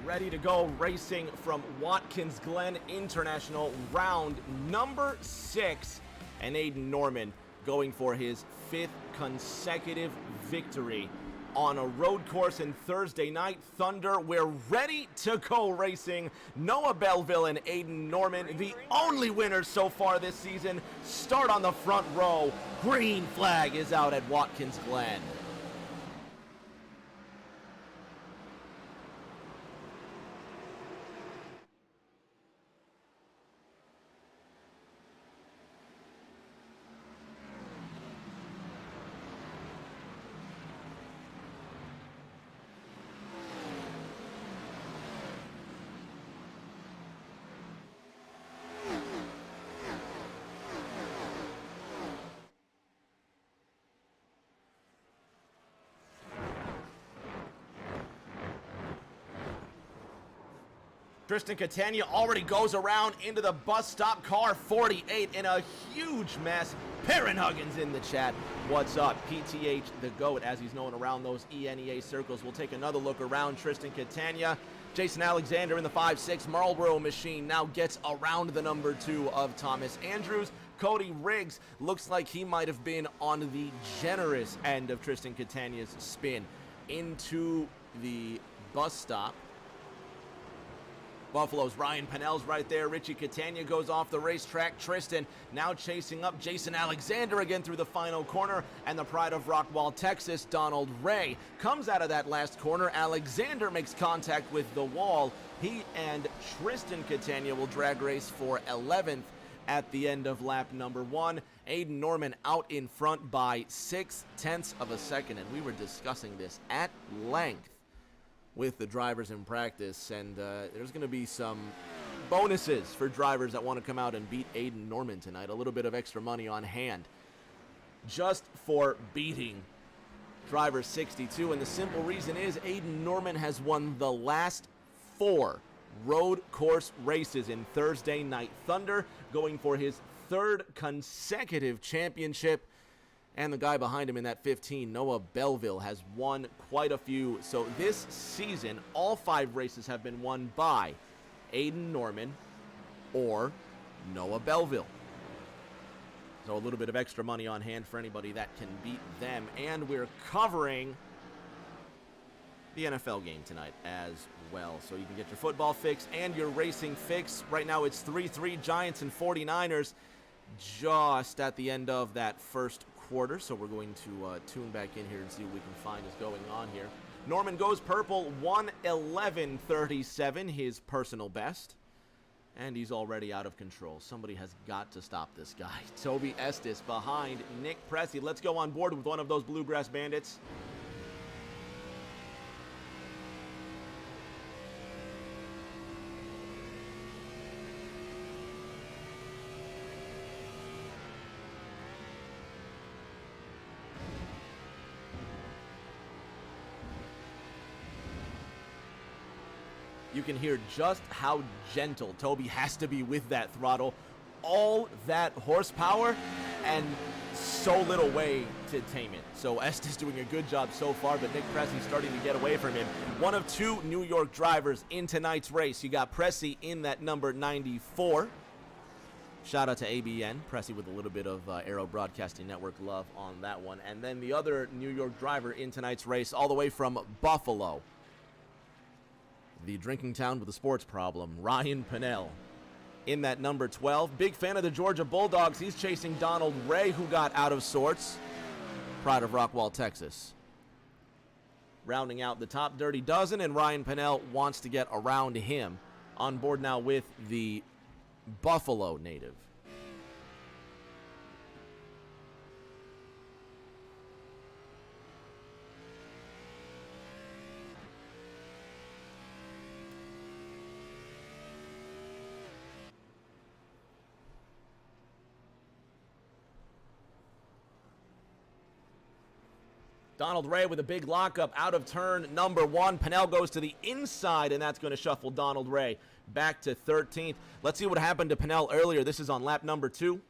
ready to go racing from Watkins Glen International, round number 6, and Aiden Norman going for his 5th consecutive victory on a road course in Thursday Night Thunder. We're ready to go racing. Noah Belleville and Aiden Norman, the only winners so far this season, start on the front row. Green flag is out at Watkins Glen. Tristan Catania already goes around into the bus stop. Car 48 in a huge mess. Perrin Huggins in the chat. What's up? PTH the GOAT, as he's known around those ENEA circles. We'll take another look around Tristan Catania. Jason Alexander in the 5-6 Marlboro machine now gets around the number 2 of Thomas Andrews. Cody Riggs looks like he might have been on the generous end of Tristan Catania's spin into the bus stop. Buffalo's Ryan Pennell's right there. Richie Catania goes off the racetrack. Tristan now chasing up Jason Alexander again through the final corner. And the pride of Rockwall, Texas, Donald Ray, comes out of that last corner. Alexander makes contact with the wall. He and Tristan Catania will drag race for 11th at the end of lap number 1. Aiden Norman out in front by 0.6 of a second. And we were discussing this at length with the drivers in practice, and there's going to be some bonuses for drivers that want to come out and beat Aiden Norman tonight. A little bit of extra money on hand just for beating driver 62, and the simple reason is Aiden Norman has won the last 4 road course races in Thursday Night Thunder, going for his 3rd consecutive championship. And the guy behind him in that 15, Noah Belleville, has won quite a few. So this season, all 5 races have been won by Aiden Norman or Noah Belleville. So a little bit of extra money on hand for anybody that can beat them. And we're covering the NFL game tonight as well. So you can get your football fix and your racing fix. Right now it's 3-3 Giants and 49ers just at the end of that first quarter, so we're going to tune back in here and see what we can find is going on here. Norman goes purple, 1:11:37, his personal best, and he's already out of control. Somebody has got to stop this guy. Toby Estes behind Nick Pressey. Let's go on board with one of those Bluegrass Bandits. You can hear just how gentle Toby has to be with that throttle. All that horsepower and so little way to tame it. So Estes doing a good job so far, but Nick Pressey starting to get away from him. One of 2 New York drivers in tonight's race. You got Pressey in that number 94. Shout out to ABN. Pressey with a little bit of Aero Broadcasting Network love on that one. And then the other New York driver in tonight's race, all the way from Buffalo, the drinking town with a sports problem, Ryan Pennell in that number 12. Big fan of the Georgia Bulldogs. He's chasing Donald Ray, who got out of sorts. Pride of Rockwall, Texas. Rounding out the top Dirty Dozen, and Ryan Pennell wants to get around him. On board now with the Buffalo native. Donald Ray with a big lockup out of turn number 1. Pennell goes to the inside, and that's going to shuffle Donald Ray back to 13th. Let's see what happened to Pennell earlier. This is on lap number 2.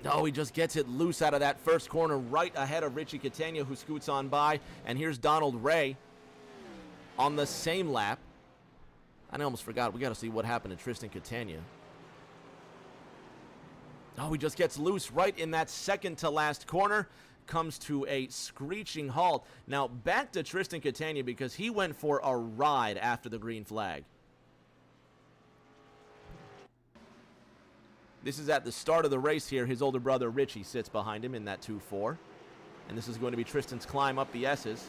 Oh, he just gets it loose out of that first corner right ahead of Richie Catania, who scoots on by. And here's Donald Ray on the same lap. I almost forgot. We got to see what happened to Tristan Catania. Oh, he just gets loose right in that second to last corner. Comes to a screeching halt. Now, back to Tristan Catania because he went for a ride after the green flag. This is at the start of the race here. His older brother, Richie, sits behind him in that 2-4. And this is going to be Tristan's climb up the S's.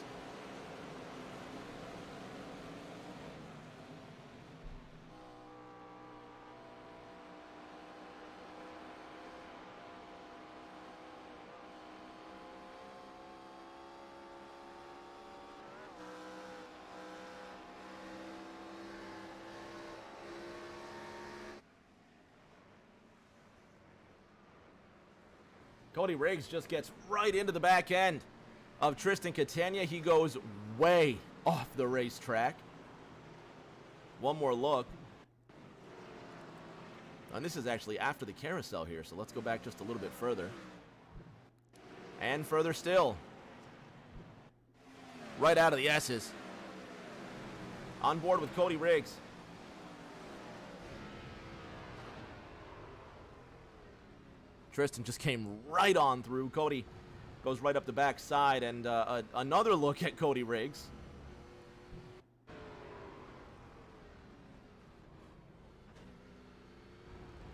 Cody Riggs just gets right into the back end of Tristan Catania. He goes way off the racetrack. One more look. And this is actually after the carousel here, so let's go back just a little bit further. And further still. Right out of the S's. On board with Cody Riggs. Tristan just came right on through. Cody goes right up the backside, and another look at Cody Riggs.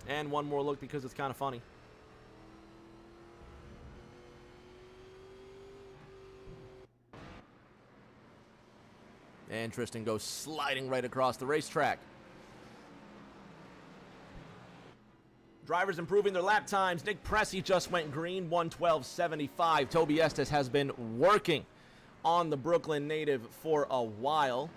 And one more look because it's kind of funny. And Tristan goes sliding right across the racetrack. Drivers improving their lap times. Nick Pressey just went green, 1:12.75. Toby Estes has been working on the Brooklyn native for a while.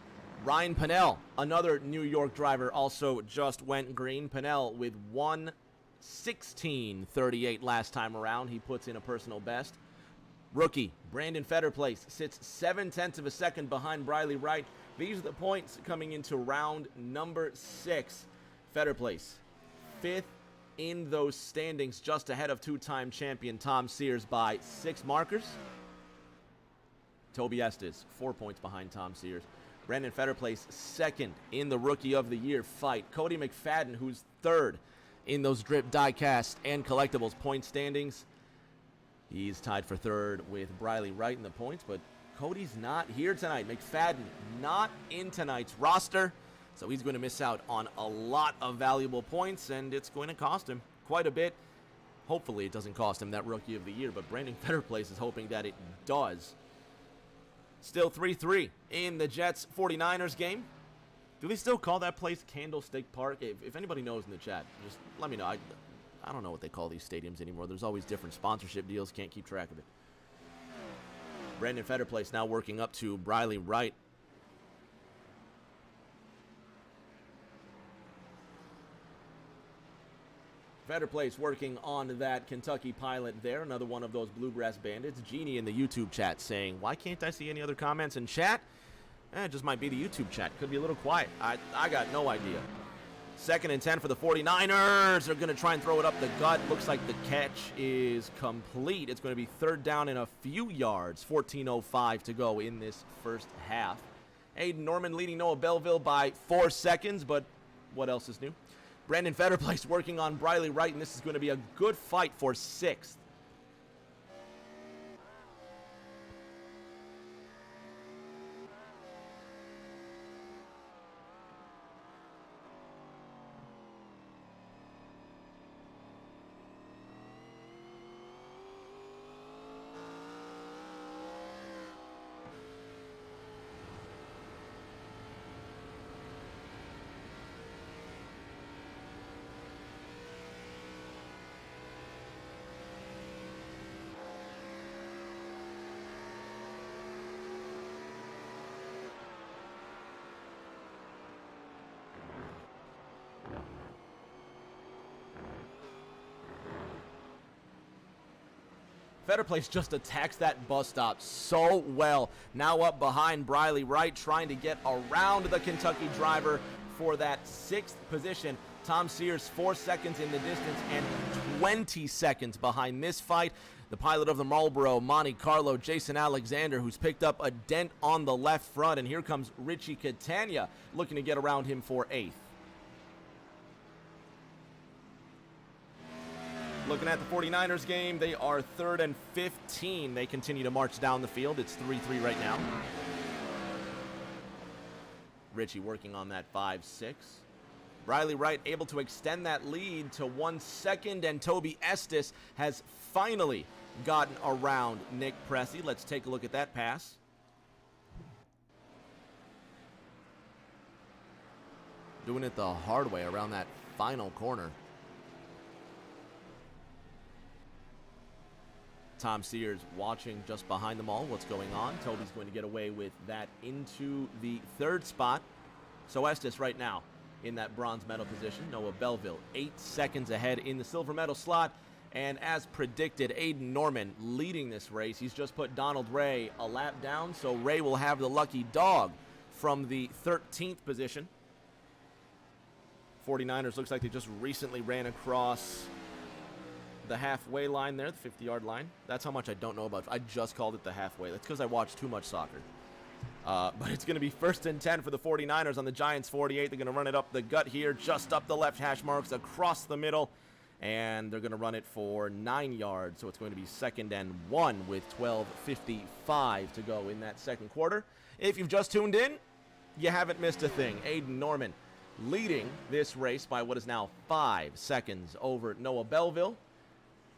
Ryan Pennell, another New York driver, also just went green. Pennell with 1:16.38 last time around. He puts in a personal best. Rookie Brandon Fetterplace sits 0.7 of a second behind Briley Wright. These are the points coming into round number 6. Fetterplace, 5th in those standings, just ahead of two-time champion Tom Sears by 6 markers. Toby Estes, 4 points behind Tom Sears. Brandon Fetterplace, 2nd in the Rookie of the Year fight. Cody McFadden, who's 3rd in those drip, die-cast, and collectibles point standings. He's tied for 3rd with Briley Wright in the points, but Cody's not here tonight. McFadden not in tonight's roster. So he's going to miss out on a lot of valuable points, and it's going to cost him quite a bit. Hopefully it doesn't cost him that Rookie of the Year, but Brandon Fetterplace is hoping that it does. Still 3-3 in the Jets 49ers game. Do they still call that place Candlestick Park? If anybody knows in the chat, just let me know. I don't know what they call these stadiums anymore. There's always different sponsorship deals. Can't keep track of it. Brandon Fetterplace now working up to Briley Wright. Fetterplace working on that Kentucky Pilot there. Another one of those Bluegrass Bandits. Jeannie in the YouTube chat saying, why can't I see any other comments in chat? It just might be the YouTube chat. Could be a little quiet. I got no idea. 2nd and 10 for the 49ers. They're going to try and throw it up the gut. Looks like the catch is complete. It's going to be 3rd down and a few yards. 14:05 to go in this first half. Aiden Norman leading Noah Belleville by 4 seconds, but what else is new? Brandon Fetterplace working on Briley Wright, and this is going to be a good fight for 6th. Fetterplace just attacks that bus stop so well. Now up behind Briley Wright, trying to get around the Kentucky driver for that 6th position. Tom Sears 4 seconds in the distance and 20 seconds behind this fight. The pilot of the Marlboro Monte Carlo, Jason Alexander, who's picked up a dent on the left front. And here comes Richie Catania looking to get around him for 8th. Looking at the 49ers game, they are 3rd and 15. They continue to march down the field. It's 3-3 right now. Richie working on that 5-6. Riley Wright able to extend that lead to 1 second, and Toby Estes has finally gotten around Nick Pressey. Let's take a look at that pass. Doing it the hard way around that final corner. Tom Sears watching just behind them all what's going on. Toby's going to get away with that into the 3rd spot. So Estes right now in that bronze medal position. Noah Belleville 8 seconds ahead in the silver medal slot. And as predicted, Aiden Norman leading this race. He's just put Donald Ray a lap down, so Ray will have the lucky dog from the 13th position. 49ers looks like they just recently ran across the halfway line there, the 50-yard line. That's how much I don't know about. I just called it the halfway. That's because I watch too much soccer. But it's going to be 1st and 10 for the 49ers on the Giants 48. They're going to run it up the gut here, just up the left hash marks, across the middle. And they're going to run it for 9 yards. So it's going to be 2nd and 1 with 12:55 to go in that second quarter. If you've just tuned in, you haven't missed a thing. Aiden Norman leading this race by what is now 5 seconds over Noah Belleville.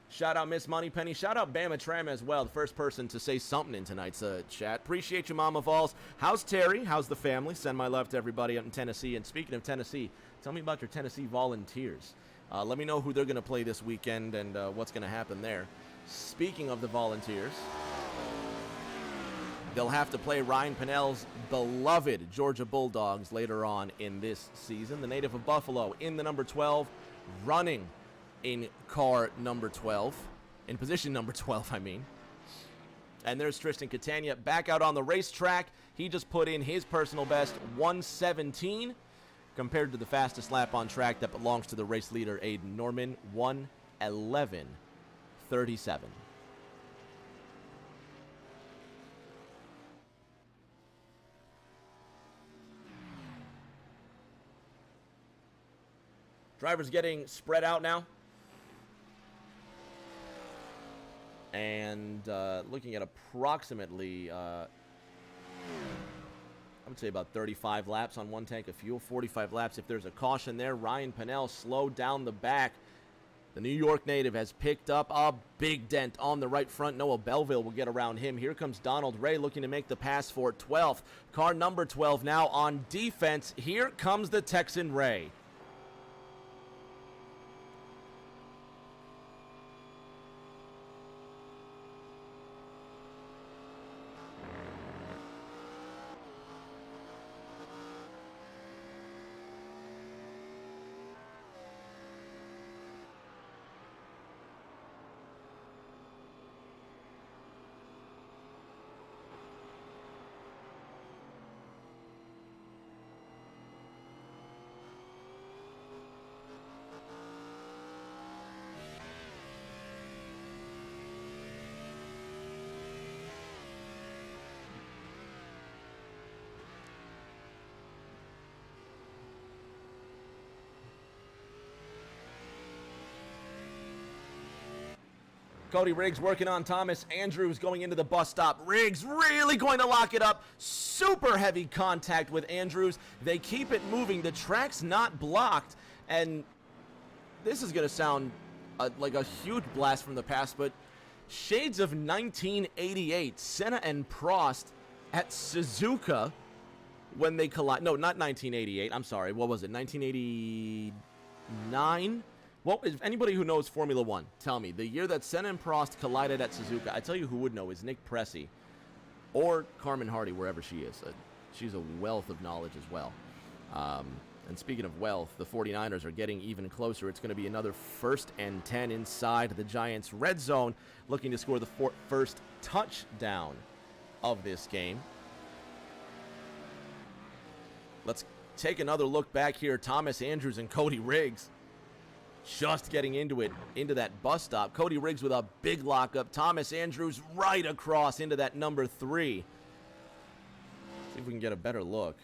Shout out Miss Moneypenny. Shout out Bama Tram as well, the first person to say something in tonight's chat. Appreciate you, Mama Vols. How's Terry? How's the family? Send my love to everybody out in Tennessee. And speaking of Tennessee, tell me about your Tennessee Volunteers. Let me know who they're going to play this weekend and what's going to happen there. Speaking of the Volunteers, they'll have to play Ryan Pinnell's beloved Georgia Bulldogs later on in this season. The native of Buffalo in the number 12, running in car number 12, in position number 12, I mean. And there's Tristan Catania back out on the racetrack. He just put in his personal best, 1:17, compared to the fastest lap on track that belongs to the race leader, Aiden Norman, 1:11:37. Drivers getting spread out now. And looking at approximately, I would say about 35 laps on one tank of fuel, 45 laps if there's a caution there. Ryan Pinnell slowed down the back. The New York native has picked up a big dent on the right front. Noah Belleville will get around him. Here comes Donald Ray looking to make the pass for 12th. Car number 12 now on defense. Here comes the Texan Ray. Cody Riggs working on Thomas Andrews going into the bus stop. Riggs really going to lock it up. Super heavy contact with Andrews. They keep it moving. The track's not blocked. And this is going to sound like a huge blast from the past, but shades of 1988. Senna and Prost at Suzuka when they collide. No, not 1988. I'm sorry. What was it? 1989? Well, if anybody who knows Formula One, tell me. The year that Senna and Prost collided at Suzuka, I tell you who would know is Nick Pressey or Carmen Hardy, wherever she is. She's a wealth of knowledge as well. And speaking of wealth, the 49ers are getting even closer. It's going to be another 1st and 10 inside the Giants' red zone, looking to score the first touchdown of this game. Let's take another look back here. Thomas Andrews and Cody Riggs just getting into that bus stop. Cody Riggs with a big lockup. Thomas Andrews right across into that number 3. See if we can get a better look.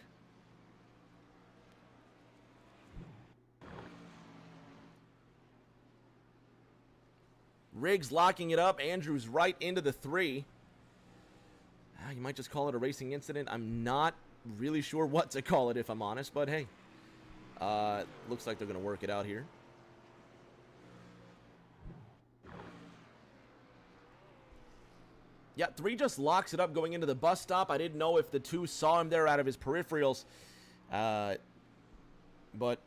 Riggs locking it up. Andrews right into the 3. You might just call it a racing incident. I'm not really sure what to call it, if I'm honest, but hey. Looks like they're going to work it out here. Yeah, 3 just locks it up going into the bus stop. I didn't know if the 2 saw him there out of his peripherals. But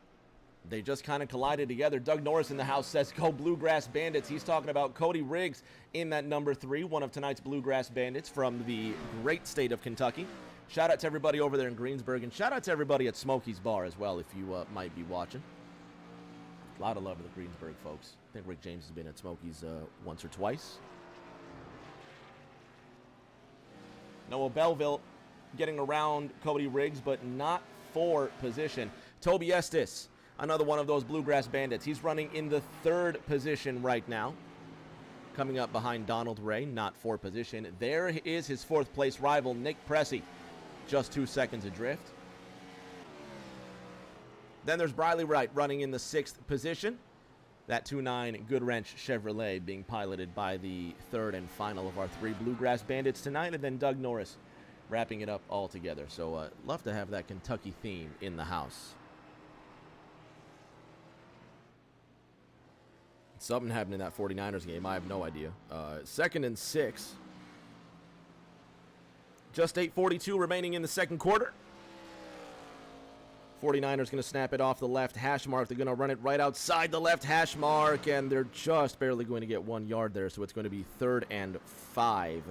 they just kind of collided together. Doug Norris in the house says, go Bluegrass Bandits. He's talking about Cody Riggs in that number 3, one of tonight's Bluegrass Bandits from the great state of Kentucky. Shout out to everybody over there in Greensburg, and shout out to everybody at Smokey's Bar as well, if you might be watching. A lot of love to the Greensburg folks. I think Rick James has been at Smokey's once or twice. Noah Belleville getting around Cody Riggs, but not for position. Toby Estes, another one of those Bluegrass Bandits. He's running in the 3rd position right now. Coming up behind Donald Ray, not for position. There is his 4th place rival, Nick Pressey, just 2 seconds adrift. Then there's Briley Wright running in the 6th position. That 2.9 Goodwrench Chevrolet being piloted by the 3rd and final of our 3 Bluegrass Bandits tonight. And then Doug Norris wrapping it up all together. So love to have that Kentucky theme in the house. Something happened in that 49ers game. I have no idea. 2nd and 6. Just 8:42 remaining in the 2nd quarter. 49ers going to snap it off the left hash mark. They're going to run it right outside the left hash mark, and they're just barely going to get 1 yard there, so it's going to be 3rd and 5.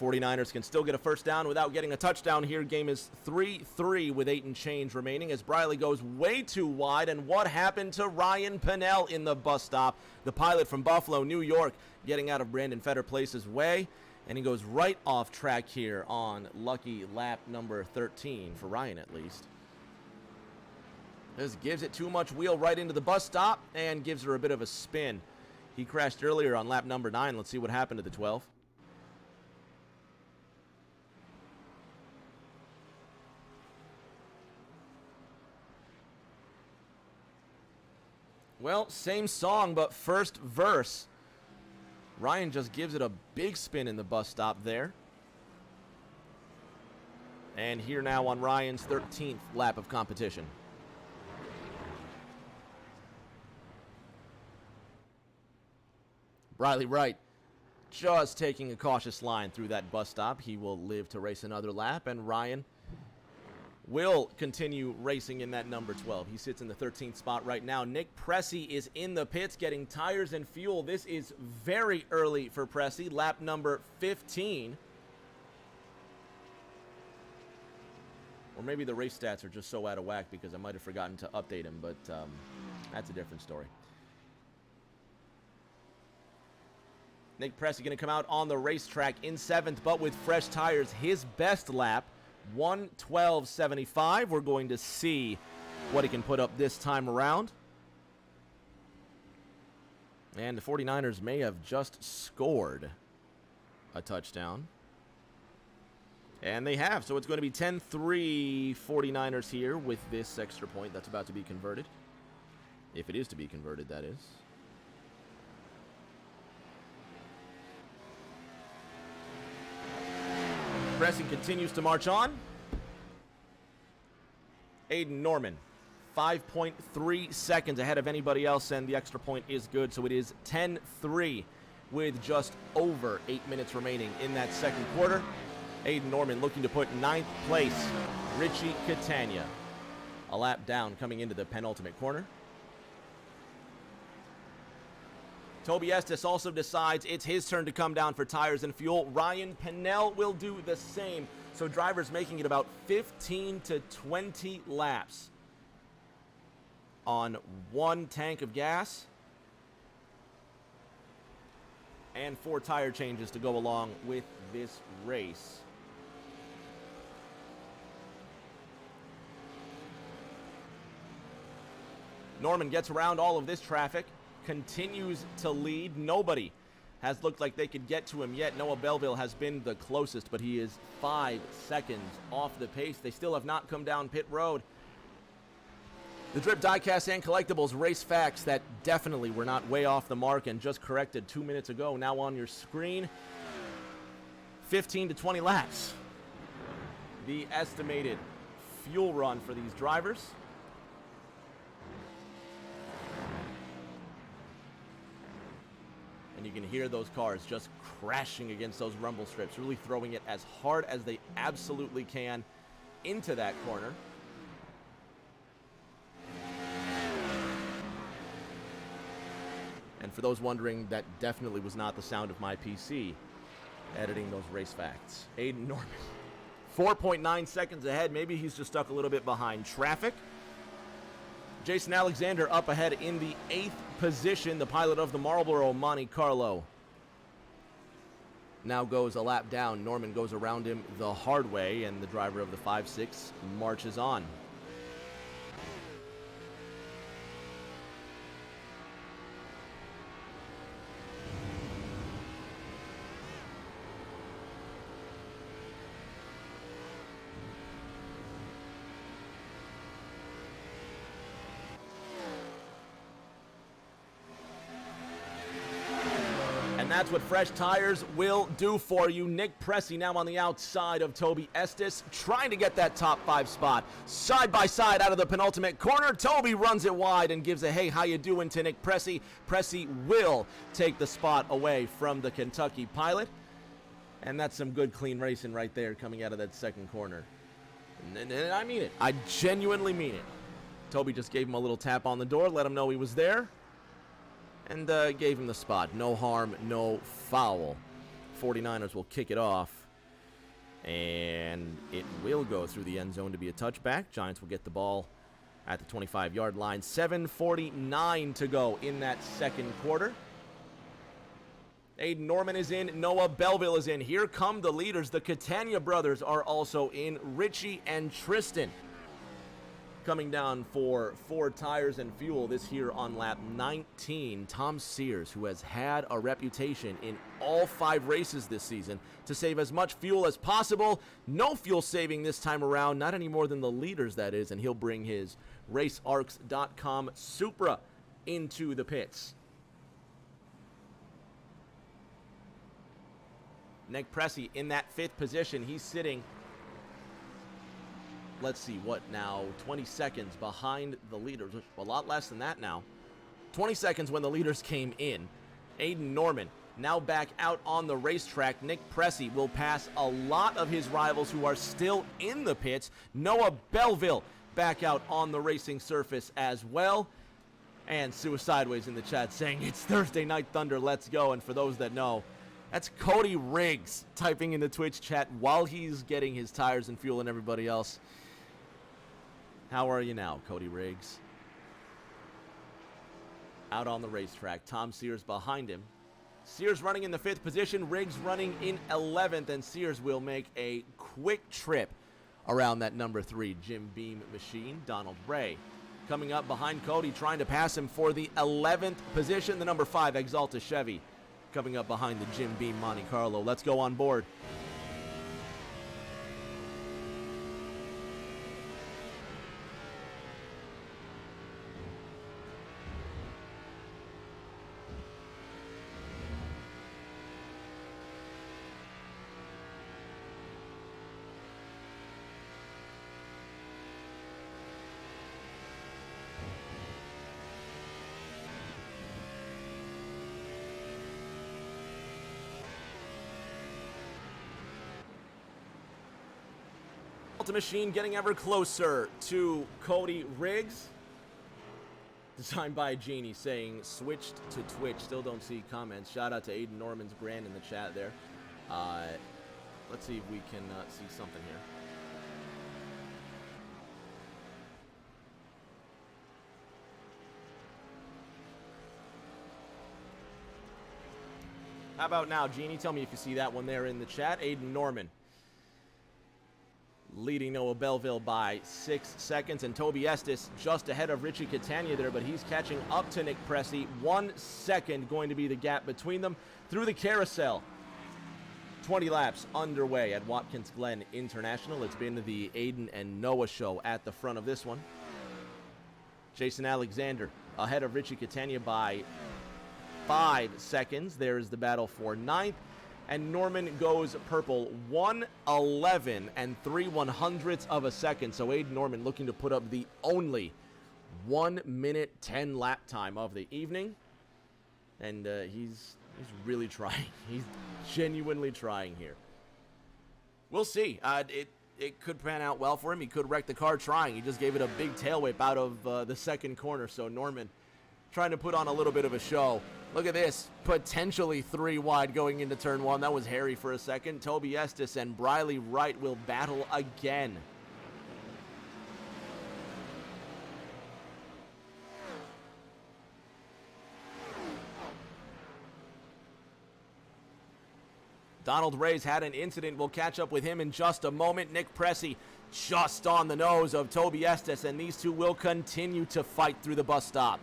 49ers can still get a first down without getting a touchdown here. Game is 3-3 with 8 and change remaining as Briley goes way too wide. And what happened to Ryan Pinnell in the bus stop? The pilot from Buffalo, New York, getting out of Brandon Fetter Place's way. And he goes right off track here on lucky lap number 13, for Ryan at least. This gives it too much wheel right into the bus stop and gives her a bit of a spin. He crashed earlier on lap number 9. Let's see what happened to the 12. Well, same song, but first verse. Ryan just gives it a big spin in the bus stop there. And here now on Ryan's 13th lap of competition. Briley Wright just taking a cautious line through that bus stop. He will live to race another lap, and Ryan will continue racing in that number 12. He sits in the 13th spot right now. Nick Pressey is in the pits getting tires and fuel. This is very early for Pressey, lap number 15. Or maybe the race stats are just so out of whack because I might have forgotten to update him, but that's a different story. Nick Pressey going to come out on the racetrack in 7th, but with fresh tires. His best lap, 1:12.75. We're going to see what he can put up this time around. And the 49ers may have just scored a touchdown. And they have, so it's going to be 10-3 49ers here with this extra point that's about to be converted. If it is to be converted, that is. Pressing continues to march on. Aiden Norman, 5.3 seconds ahead of anybody else, and the extra point is good, so it is 10-3 with just over 8 minutes remaining in that 2nd quarter. Aiden Norman looking to put 9th place Richie Catania a lap down coming into the penultimate corner. Toby Estes also decides it's his turn to come down for tires and fuel. Ryan Pinnell will do the same. So drivers making it about 15 to 20 laps on 1 tank of gas. And 4 tire changes to go along with this race. Norman gets around all of this traffic, continues to lead. Nobody has looked like they could get to him yet. Noah Belleville has been the closest, but he is 5 seconds off the pace. They still have not come down pit road. The Drip Diecast and Collectibles race facts that definitely were not way off the mark and just corrected 2 minutes ago. Now on your screen, 15 to 20 laps. The estimated fuel run for these drivers. And you can hear those cars just crashing against those rumble strips, really throwing it as hard as they absolutely can into that corner. And for those wondering, that definitely was not the sound of my PC editing those race facts. Aiden Norman, 4.9 seconds ahead. Maybe he's just stuck a little bit behind traffic. Jason Alexander up ahead in the 8th position. The pilot of the Marlboro Monte Carlo now goes a lap down. Norman goes around him the hard way, and the driver of the 5.6 marches on. And that's what fresh tires will do for you. Nick Pressey now on the outside of Toby Estes, trying to get that top 5 spot. Side by side out of the penultimate corner. Toby runs it wide and gives a hey, how you doing to Nick Pressey. Pressey will take the spot away from the Kentucky pilot. And that's some good clean racing right there coming out of that second corner. And I mean it. I genuinely mean it. Toby just gave him a little tap on the door, let him know he was there, and gave him the spot. No harm, no foul. 49ers will kick it off, and it will go through the end zone to be a touchback. Giants will get the ball at the 25-yard line. 7:49 to go in that second quarter. Aiden Norman is in. Noah Belleville is in. Here come the leaders. The Catania brothers are also in. Richie and Tristan coming down for 4 tires and fuel. This here on lap 19. Tom Sears, who has had a reputation in all 5 races this season to save as much fuel as possible. No fuel saving this time around, not any more than the leaders, that is, and he'll bring his RaceArcs.com Supra into the pits. Nick Pressey in that 5th position. He's sitting, let's see, what now, 20 seconds behind the leaders. A lot less than that now. 20 seconds when the leaders came in. Aiden Norman now back out on the racetrack. Nick Pressey will pass a lot of his rivals who are still in the pits. Noah Belleville back out on the racing surface as well. And Suicideways in the chat saying, it's Thursday Night Thunder, let's go. And for those that know, that's Cody Riggs typing in the Twitch chat while he's getting his tires and fuel and everybody else. How are you now, Cody Riggs? Out on the racetrack. Tom Sears behind him. Sears running in the 5th position. Riggs running in 11th. And Sears will make a quick trip around that number 3 Jim Beam machine. Donald Ray coming up behind Cody, trying to pass him for the 11th position. The number 5 Exalta Chevy coming up behind the Jim Beam Monte Carlo. Let's go on board. Machine getting ever closer to Cody Riggs. Designed by Genie saying switched to Twitch. Still don't see comments. Shout out to Aiden Norman's brand in the chat there. Let's see if we can see something here. How about now, Genie? Tell me if you see that one there in the chat. Aiden Norman leading Noah Belleville by 6 seconds, and Toby Estes just ahead of Richie Catania there, but he's catching up to Nick Pressey. 1 second going to be the gap between them through the carousel. 20 laps underway at Watkins Glen International. It's been the Aiden and Noah show at the front of this one. Jason Alexander ahead of Richie Catania by 5 seconds. There is the battle for 9th. And Norman goes purple, 1:11 and 3/100ths of a second. So Aiden Norman looking to put up the only 1 minute 10 lap time of the evening. And he's really trying. He's genuinely trying here. We'll see. It could pan out well for him. He could wreck the car trying. He just gave it a big tail whip out of the second corner. So Norman trying to put on a little bit of a show. Look at this, potentially 3 wide going into turn 1. That was hairy for a second. Toby Estes and Briley Wright will battle again. Donald Ray's had an incident. We'll catch up with him in just a moment. Nick Pressey just on the nose of Toby Estes, and these two will continue to fight through the bus stop.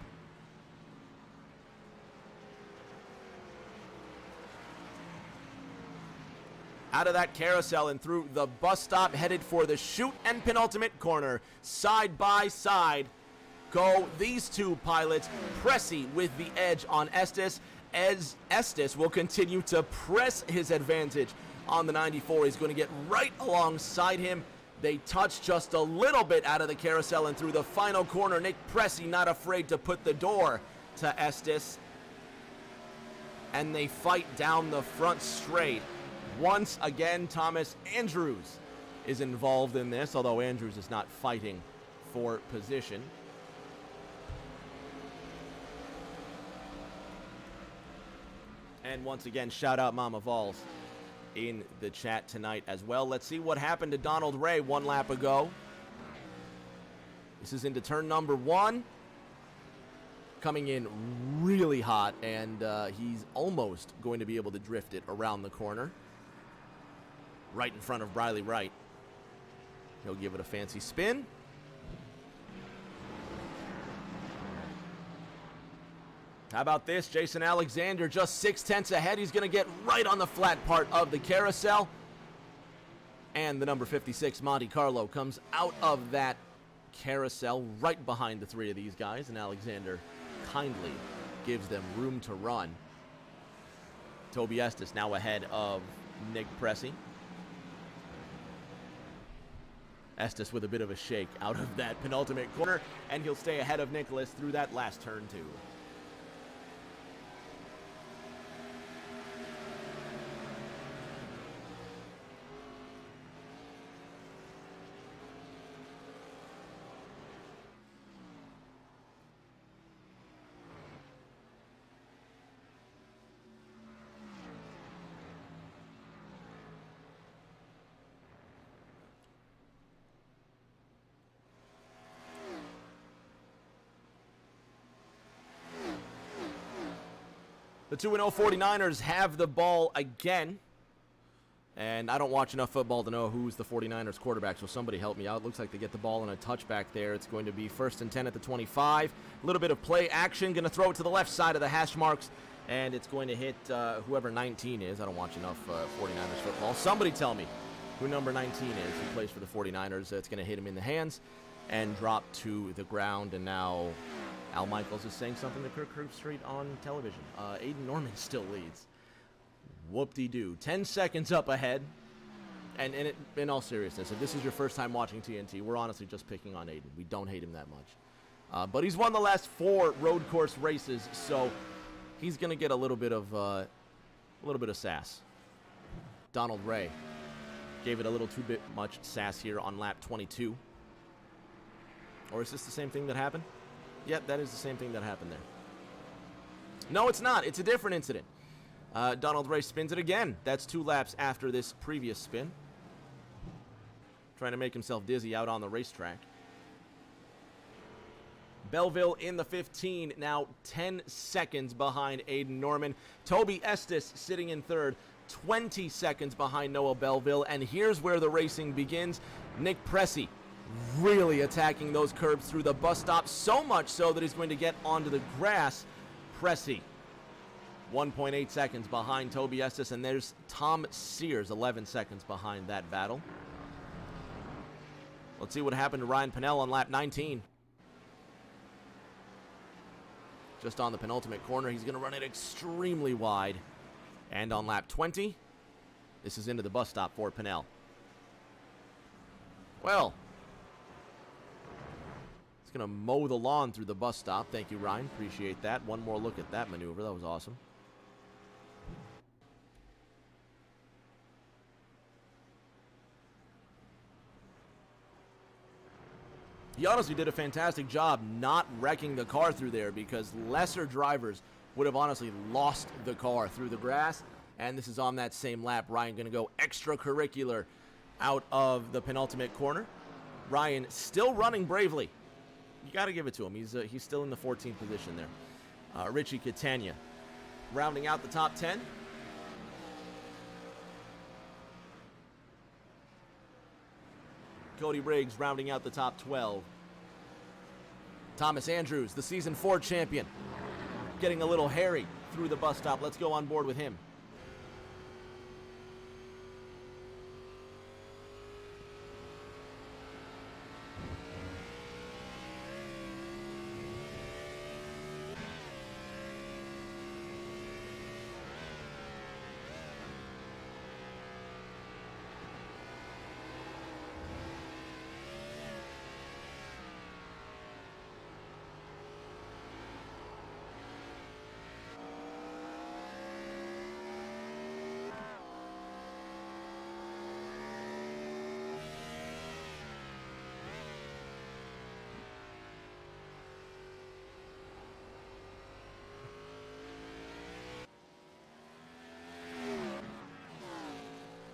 Out of that carousel and through the bus stop, headed for the chute and penultimate corner. Side by side go these two pilots. Pressey with the edge on Estes, as Estes will continue to press his advantage on the 94. He's going to get right alongside him. They touch just a little bit out of the carousel and through the final corner. Nick Pressey not afraid to put the door to Estes. And they fight down the front straight. Once again, Thomas Andrews is involved in this, although Andrews is not fighting for position. And once again, shout out Mama Vols in the chat tonight as well. Let's see what happened to Donald Ray 1 lap ago. This is into turn number 1. Coming in really hot, and he's almost going to be able to drift it around the corner. Right in front of Briley Wright. He'll give it a fancy spin. How about this? Jason Alexander just 6/10 ahead. He's going to get right on the flat part of the carousel. And the number 56 Monte Carlo comes out of that carousel right behind the 3 of these guys. And Alexander kindly gives them room to run. Toby Estes now ahead of Nick Pressey. Estes with a bit of a shake out of that penultimate corner, and he'll stay ahead of Nicholas through that last turn 2. The 2-0 49ers have the ball again. And I don't watch enough football to know who's the 49ers quarterback, so somebody help me out. Looks like they get the ball on a touchback there. It's going to be 1st and 10 at the 25. A little bit of play action. Going to throw it to the left side of the hash marks. And it's going to hit whoever 19 is. I don't watch enough 49ers football. Somebody tell me who number 19 is who plays for the 49ers. It's going to hit him in the hands and drop to the ground. And now Al Michaels is saying something to Kirk Herbstreit on television. Aiden Norman still leads. Whoop-de-doo. 10 seconds up ahead. And in all seriousness, if this is your first time watching TNT, we're honestly just picking on Aiden. We don't hate him that much. But he's won the last 4 road course races, so he's going to get a little bit of sass. Donald Ray gave it a little too bit much sass here on lap 22. Or is this the same thing that happened? Yep, that is the same thing that happened there. No, it's not. It's a different incident. Donald Ray spins it again. That's 2 laps after this previous spin. Trying to make himself dizzy out on the racetrack. Belleville in the 15, now 10 seconds behind Aiden Norman. Toby Estes sitting in 3rd, 20 seconds behind Noah Belleville. And here's where the racing begins. Nick Pressey really attacking those curbs through the bus stop, so much so that he's going to get onto the grass. Pressey, 1.8 seconds behind Toby Estes, and there's Tom Sears, 11 seconds behind that battle. Let's see what happened to Ryan Pennell on lap 19. Just on the penultimate corner, he's going to run it extremely wide. And on lap 20, this is into the bus stop for Pennell. Well, it's going to mow the lawn through the bus stop. Thank you, Ryan. Appreciate that. One more look at that maneuver. That was awesome. He honestly did a fantastic job not wrecking the car through there, because lesser drivers would have honestly lost the car through the grass. And this is on that same lap. Ryan going to go extracurricular out of the penultimate corner. Ryan still running bravely. You got to give it to him. He's still in the 14th position there. Richie Catania rounding out the top 10. Cody Riggs rounding out the top 12. Thomas Andrews, the Season 4 champion, getting a little hairy through the bus stop. Let's go on board with him.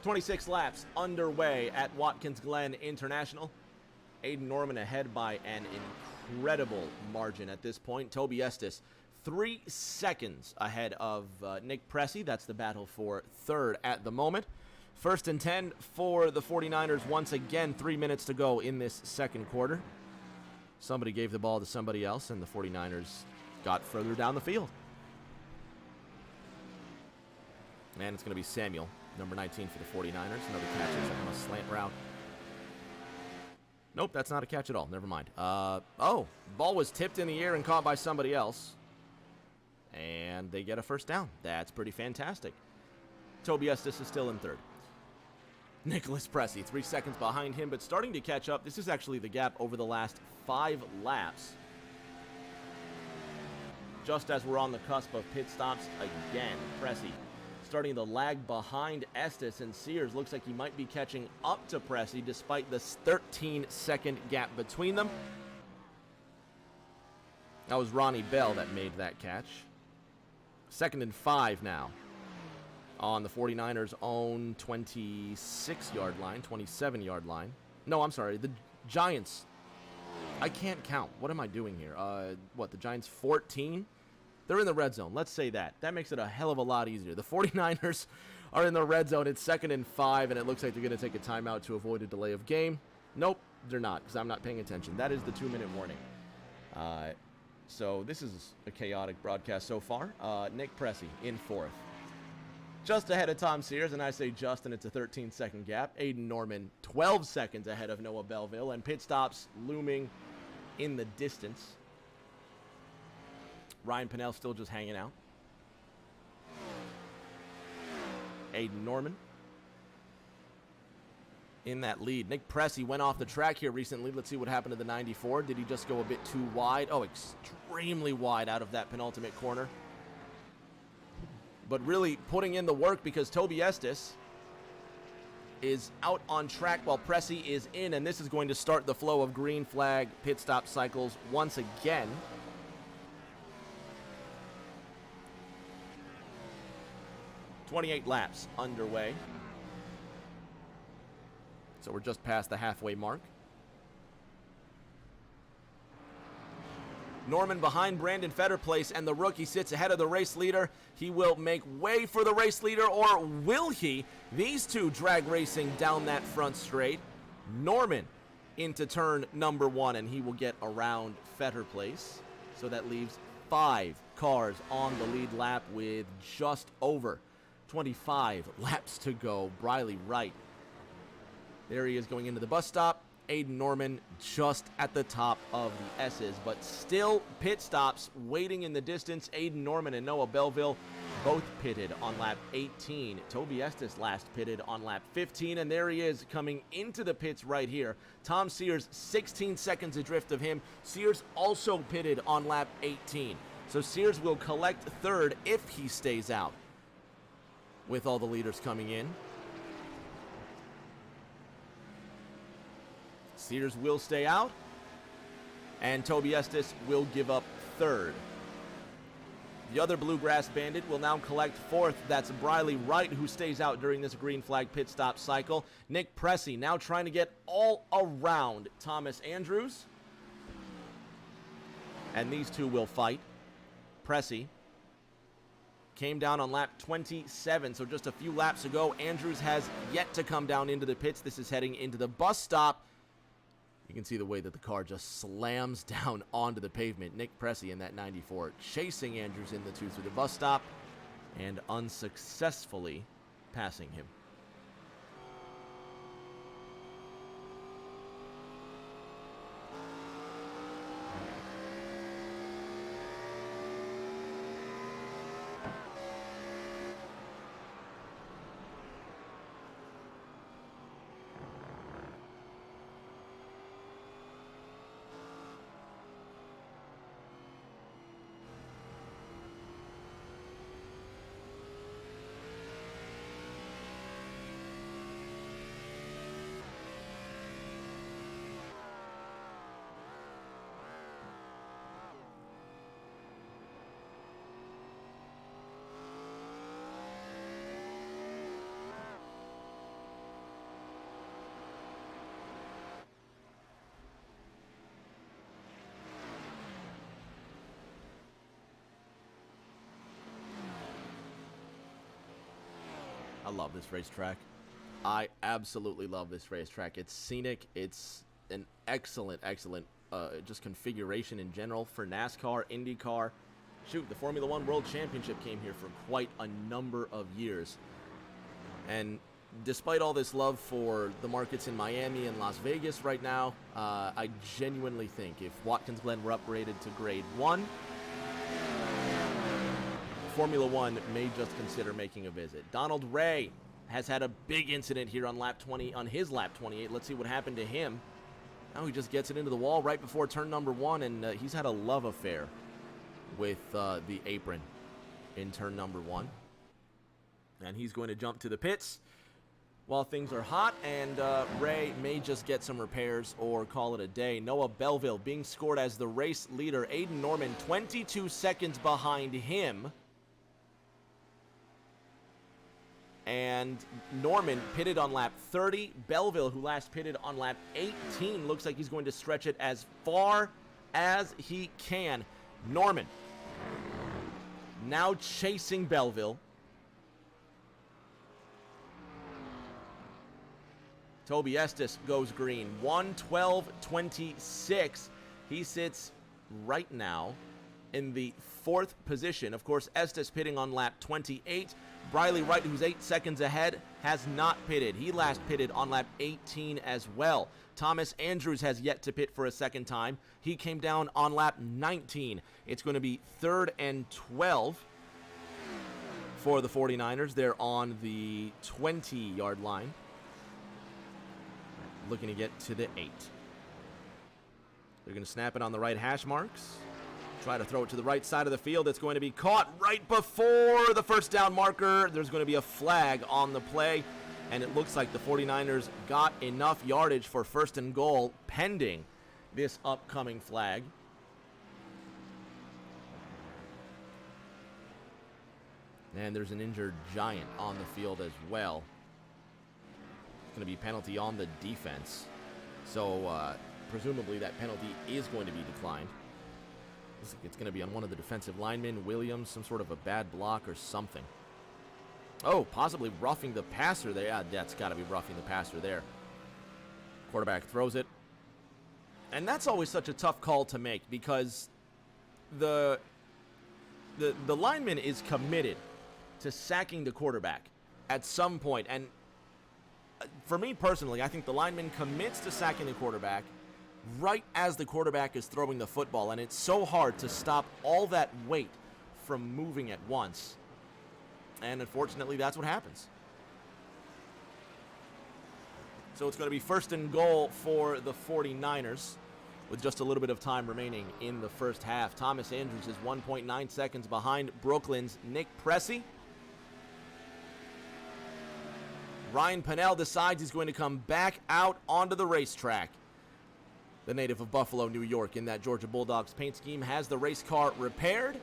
.26 laps underway at Watkins Glen International. Aiden Norman ahead by an incredible margin at this point. Toby Estes 3 seconds ahead of Nick Pressey. That's the battle for third at the moment. First and 10 for the 49ers once again. 3 minutes to go in this second quarter. Somebody gave the ball to somebody else, and the 49ers got further down the field. And it's going to be Samuel, number 19 for the 49ers. Another catch on a slant route. Nope, that's not a catch at all. Never mind. Ball was tipped in the air and caught by somebody else. And they get a first down. That's pretty fantastic. Toby Estes is still in third. Nicholas Pressey, 3 seconds behind him, but starting to catch up. This is actually the gap over the last 5 laps. Just as we're on the cusp of pit stops again, Pressey starting to lag behind Estes, and Sears looks like he might be catching up to Pressey despite this 13-second gap between them. That was Ronnie Bell that made that catch. 2nd and 5 now on the 49ers' own 26-yard line, 27-yard line. No, I'm sorry, the Giants. I can't count. What am I doing here? The Giants 14? They're in the red zone. Let's say that. That makes it a hell of a lot easier. The 49ers are in the red zone. It's 2nd and 5, and it looks like they're going to take a timeout to avoid a delay of game. Nope, they're not, because I'm not paying attention. That is the 2-minute warning. So this is a chaotic broadcast so far. Nick Pressey in 4th. Just ahead of Tom Sears, and I say just, and it's a 13-second gap. Aiden Norman 12 seconds ahead of Noah Belleville, and pit stops looming in the distance. Ryan Pennell still just hanging out. Aiden Norman in that lead. Nick Pressey went off the track here recently. Let's see what happened to the 94. Did he just go a bit too wide? Oh, extremely wide out of that penultimate corner. But really putting in the work, because Toby Estes is out on track while Pressey is in, and this is going to start the flow of green flag pit stop cycles once again. .28 laps underway. So we're just past the halfway mark. Norman behind Brandon Fetterplace, and the rookie sits ahead of the race leader. He will make way for the race leader, or will he? These two drag racing down that front straight. Norman into turn number 1, and he will get around Fetter Place. So that leaves 5 cars on the lead lap with just over 25 laps to go. Briley Wright. There he is going into the bus stop. Aiden Norman just at the top of the S's, but still pit stops waiting in the distance. Aiden Norman and Noah Belleville both pitted on lap 18. Toby Estes last pitted on lap 15, and there he is coming into the pits right here. Tom Sears, 16 seconds adrift of him. Sears also pitted on lap 18. So Sears will collect third if he stays out with all the leaders coming in. Sears will stay out, and Toby Estes will give up third. The other Bluegrass Bandit will now collect fourth. That's Briley Wright, who stays out during this green flag pit stop cycle. Nick Pressey now trying to get all around Thomas Andrews. And these two will fight. Pressey came down on lap 27, so just a few laps ago. Andrews has yet to come down into the pits. This is heading into the bus stop. You can see the way that the car just slams down onto the pavement. Nick Pressey in that 94 chasing Andrews in the 2 through the bus stop and unsuccessfully passing him. I love this racetrack. I absolutely love this racetrack. It's scenic. It's an excellent just configuration in general for NASCAR, IndyCar. Shoot, the Formula One World Championship came here for quite a number of years. And despite all this love for the markets in Miami and Las Vegas right now, I genuinely think if Watkins Glen were upgraded to grade 1, Formula One may just consider making a visit. Donald Ray has had a big incident here on lap 20, on his lap 28. Let's see what happened to him. Now he just gets it into the wall right before turn number 1, and he's had a love affair with the apron in turn number 1. And he's going to jump to the pits while things are hot, and Ray may just get some repairs or call it a day. Noah Belleville being scored as the race leader. Aiden Norman 22 seconds behind him. And Norman pitted on lap 30. Belleville, who last pitted on lap 18, looks like he's going to stretch it as far as he can. Norman now chasing Belleville. Toby Estes goes green. 1:12.26. He sits right now in the 4th position. Of course, Estes pitting on lap 28. Briley Wright, who's 8 seconds ahead, has not pitted. He last pitted on lap 18 as well. Thomas Andrews has yet to pit for a second time. He came down on lap 19. It's going to be 3rd and 12 for the 49ers. They're on the 20-yard line, looking to get to the 8. They're going to snap it on the right hash marks. Try to throw it to the right side of the field. It's going to be caught right before the first down marker. There's going to be a flag on the play, and it looks like the 49ers got enough yardage for 1st and goal pending this upcoming flag. And there's an injured Giant on the field as well. It's going to be penalty on the defense. So presumably that penalty is going to be declined. It's going to be on one of the defensive linemen, Williams, some sort of a bad block or something. Oh, possibly roughing the passer there. Yeah, that's got to be roughing the passer there. Quarterback throws it. And that's always such a tough call to make because the lineman is committed to sacking the quarterback at some point. And for me personally, I think the lineman commits to sacking the quarterback right as the quarterback is throwing the football. And it's so hard to stop all that weight from moving at once. And unfortunately, that's what happens. So it's going to be 1st and goal for the 49ers with just a little bit of time remaining in the first half. Thomas Andrews is 1.9 seconds behind Brooklyn's Nick Pressey. Ryan Pennell decides he's going to come back out onto the racetrack. The native of Buffalo, New York, in that Georgia Bulldogs paint scheme, has the race car repaired,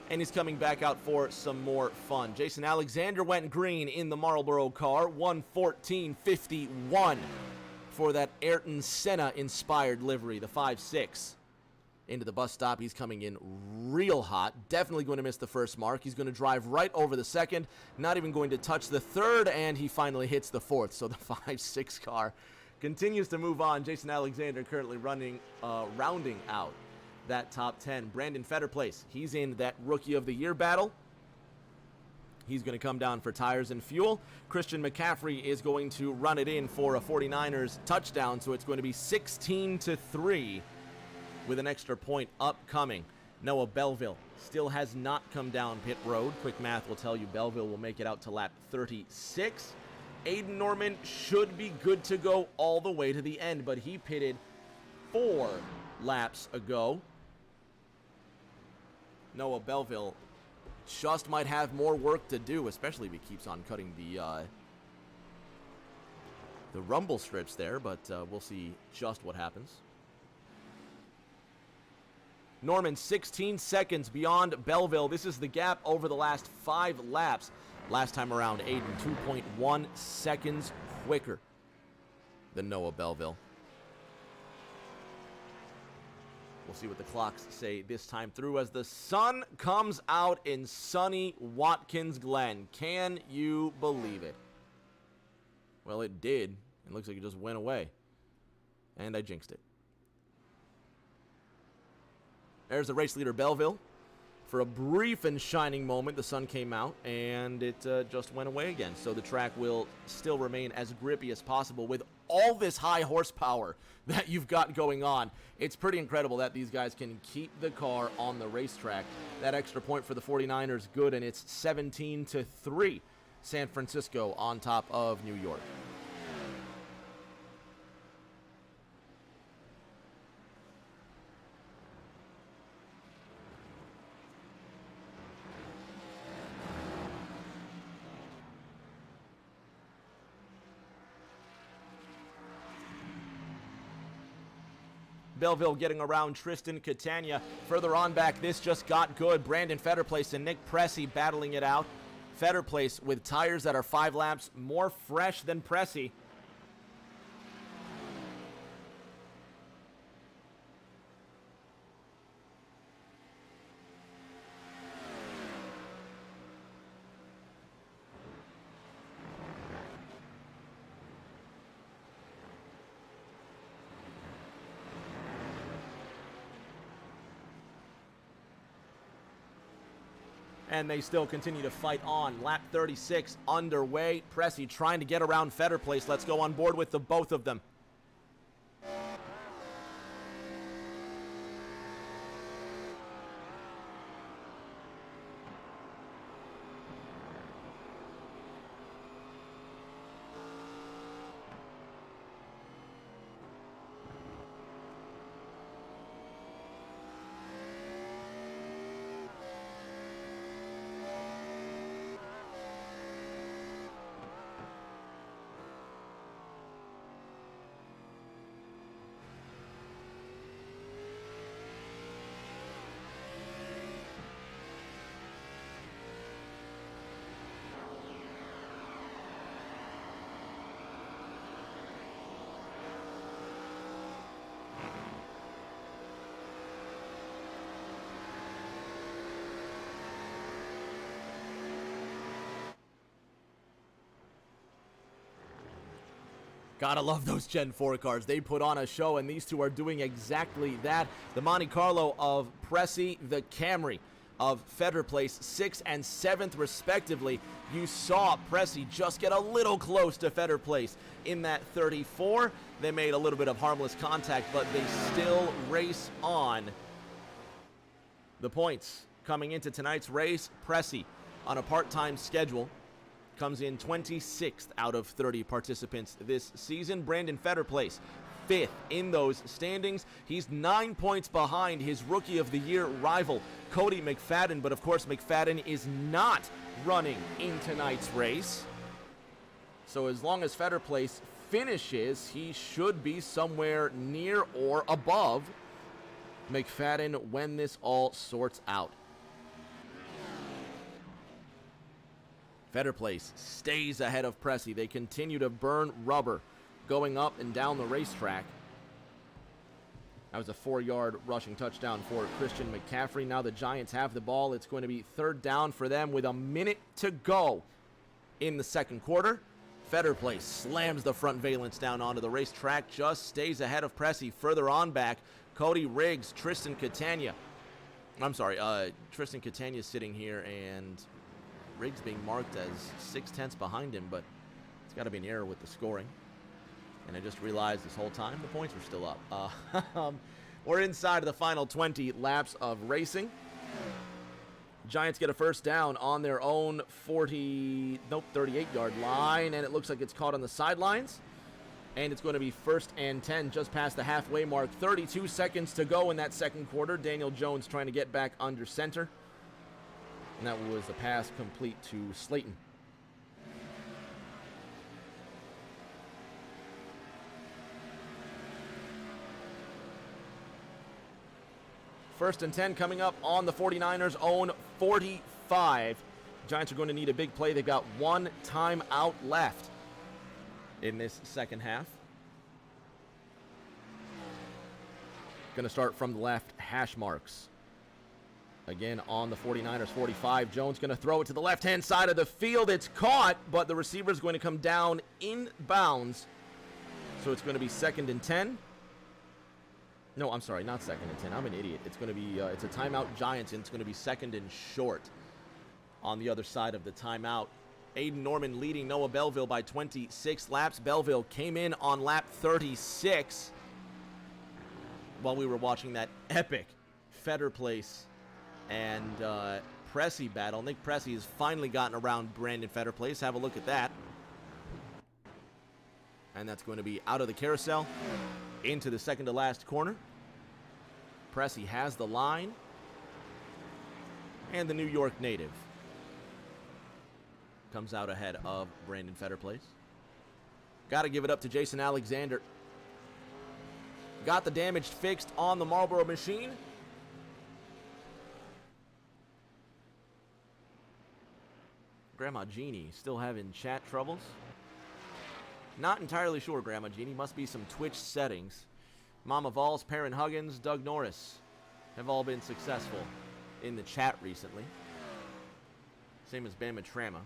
and he's coming back out for some more fun. Jason Alexander went green in the Marlboro car, 1:14.51 for that Ayrton Senna-inspired livery, the 5.6. Into the bus stop, he's coming in real hot. Definitely going to miss the first mark. He's going to drive right over the second, not even going to touch the third, and he finally hits the fourth. So the 5.6 car continues to move on. Jason Alexander currently rounding out that top 10. Brandon Fetterplace, he's in that Rookie of the Year battle. He's going to come down for tires and fuel. Christian McCaffrey is going to run it in for a 49ers touchdown, so it's going to be 16-3 with an extra point upcoming. Noah Belleville still has not come down pit road. Quick math will tell you Belleville will make it out to lap 36. Aiden Norman should be good to go all the way to the end, but he pitted 4 laps ago. Noah Belleville just might have more work to do, especially if he keeps on cutting the rumble strips there, but we'll see just what happens. Norman 16 seconds beyond Belleville. This is the gap over the last 5 laps. Last time around, Aiden 2.1 seconds quicker than Noah Belleville. We'll see what the clocks say this time through as the sun comes out in sunny Watkins Glen. Can you believe it? Well, it did. It looks like it just went away. And I jinxed it. There's the race leader, Belleville. For a brief and shining moment, the sun came out, and it just went away again. So the track will still remain as grippy as possible with all this high horsepower that you've got going on. It's pretty incredible that these guys can keep the car on the racetrack. That extra point for the 49ers, good, and it's 17-3. San Francisco on top of New York. Belleville getting around Tristan Catania. Further on back, this just got good. Brandon Fetterplace and Nick Pressey battling it out. Fetterplace with tires that are 5 laps more fresh than Pressey. And they still continue to fight on. Lap 36 underway. Pressey trying to get around Fetterplace. Let's go on board with the both of them. Gotta love those Gen 4 cars. They put on a show, and these two are doing exactly that. The Monte Carlo of Pressey, the Camry of Federer Place, 6th and 7th respectively. You saw Pressey just get a little close to Federer Place in that 34. They made a little bit of harmless contact, but they still race on. The points coming into tonight's race, Pressey on a part-time schedule comes in 26th out of 30 participants this season. Brandon Federer Place, 5th in those standings. He's 9 points behind his Rookie of the Year rival, Cody McFadden, but of course McFadden is not running in tonight's race. So as long as Federer Place finishes, he should be somewhere near or above McFadden when this all sorts out. Federer Place stays ahead of Pressey. They continue to burn rubber going up and down the racetrack. That was a 4-yard rushing touchdown for Christian McCaffrey. Now the Giants have the ball. It's going to be 3rd down for them with a minute to go in the second quarter. Federer Place slams the front valence down onto the racetrack, just stays ahead of Pressey. Further on back, Cody Riggs, Tristan Catania. Tristan Catania sitting here, and Riggs being marked as 6/10 behind him, but it's got to be an error with the scoring. And I just realized this whole time the points were still up. We're inside of the final 20 laps of racing. Giants get a first down on their own 38-yard line, and it looks like it's caught on the sidelines. And it's going to be 1st and 10 just past the halfway mark. 32 seconds to go in that second quarter. Daniel Jones trying to get back under center. And that was a pass complete to Slayton. First and 10 coming up on the 49ers' own 45. Giants are going to need a big play. They've got 1 timeout left in this second half. Going to start from the left, hash marks. Again on the 49ers 45. Jones going to throw it to the left-hand side of the field. It's caught, but the receiver is going to come down in bounds. So it's going to be 2nd and 10. No, I'm sorry, not 2nd and 10. I'm an idiot. It's going to be, it's a timeout Giants, and it's going to be 2nd and short on the other side of the timeout. Aiden Norman leading Noah Belleville by 26 laps. Belleville came in on lap 36 while we were watching that epic Federer Place and Pressey battle. Nick Pressey has finally gotten around Brandon Federer Place. Have a look at that. And that's going to be out of the carousel into the second to last corner. Pressey has the line. And the New York native comes out ahead of Brandon Federer Place. Got to give it up to Jason Alexander. Got the damage fixed on the Marlboro machine. Grandma Jeannie still having chat troubles. Not entirely sure, Grandma Jeannie. Must be some Twitch settings. Mama Vols, Perrin Huggins, Doug Norris have all been successful in the chat recently. Same as Bama Trama.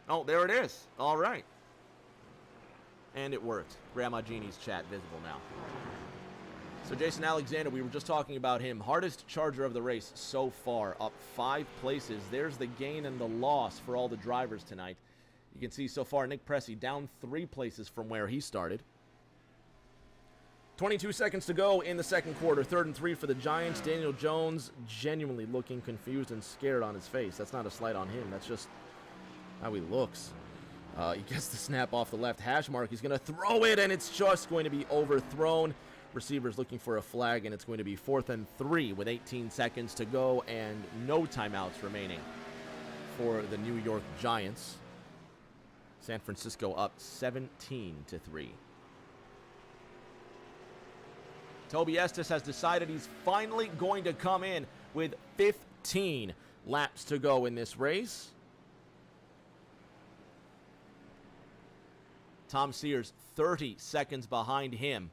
Oh, there it is. All right. And it worked. Grandma Jeannie's chat visible now. So Jason Alexander, we were just talking about him. Hardest charger of the race so far, up 5 places. There's the gain and the loss for all the drivers tonight. You can see so far Nick Pressey down 3 places from where he started. 22 seconds to go in the second quarter. 3rd and 3 for the Giants. Daniel Jones genuinely looking confused and scared on his face. That's not a slight on him. That's just how he looks. He gets the snap off the left hash mark. He's going to throw it, and it's just going to be overthrown. Receivers looking for a flag, and it's going to be 4th and 3 with 18 seconds to go and no timeouts remaining for the New York Giants. San Francisco up 17-3. Toby Estes has decided he's finally going to come in with 15 laps to go in this race. Tom Sears 30 seconds behind him.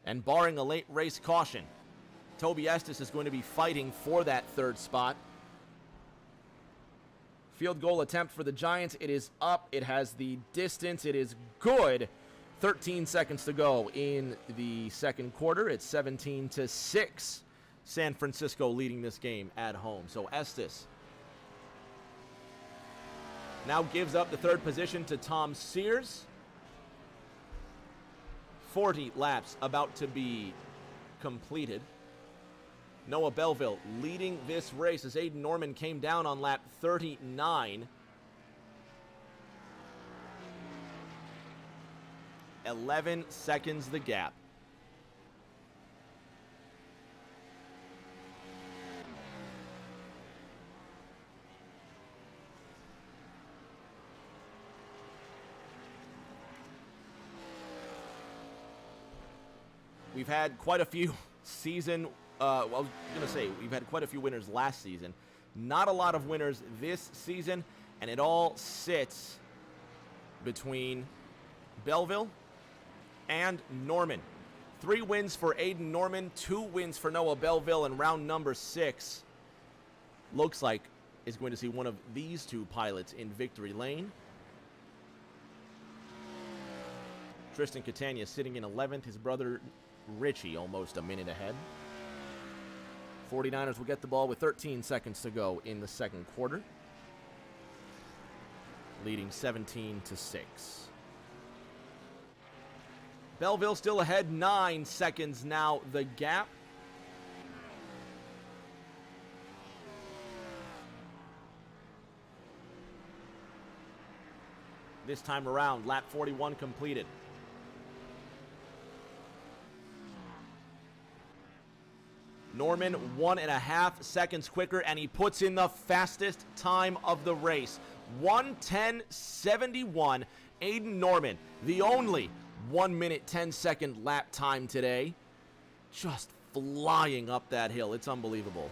And barring a late race caution, Toby Estes is going to be fighting for that 3rd spot. Field goal attempt for the Giants. It is up. It has the distance. It is good 13 seconds to go in the second quarter. It's 17-6. San Francisco leading this game at home. So Estes now gives up the third position to Tom Sears. 40 laps about to be completed. Noah Belleville leading this race as Aiden Norman came down on lap 39. 11 seconds the gap. We've had quite a few season, I was going to say, we've had quite a few winners last season. Not a lot of winners this season, and it all sits between Belleville and Norman. 3 wins for Aiden Norman, 2 wins for Noah Belleville, and round number 6 looks like is going to see one of these 2 pilots in victory lane. Tristan Catania sitting in 11th, his brother Richie almost a minute ahead. 49ers will get the ball with 13 seconds to go in the second quarter, leading 17-6. Belleville still ahead, 9 seconds now the gap. This time around, lap 41 completed. Norman 1.5 seconds quicker, and he puts in the fastest time of the race. 1:10.71. Aiden Norman, the only 1 minute 10 second lap time today. Just flying up that hill. It's unbelievable.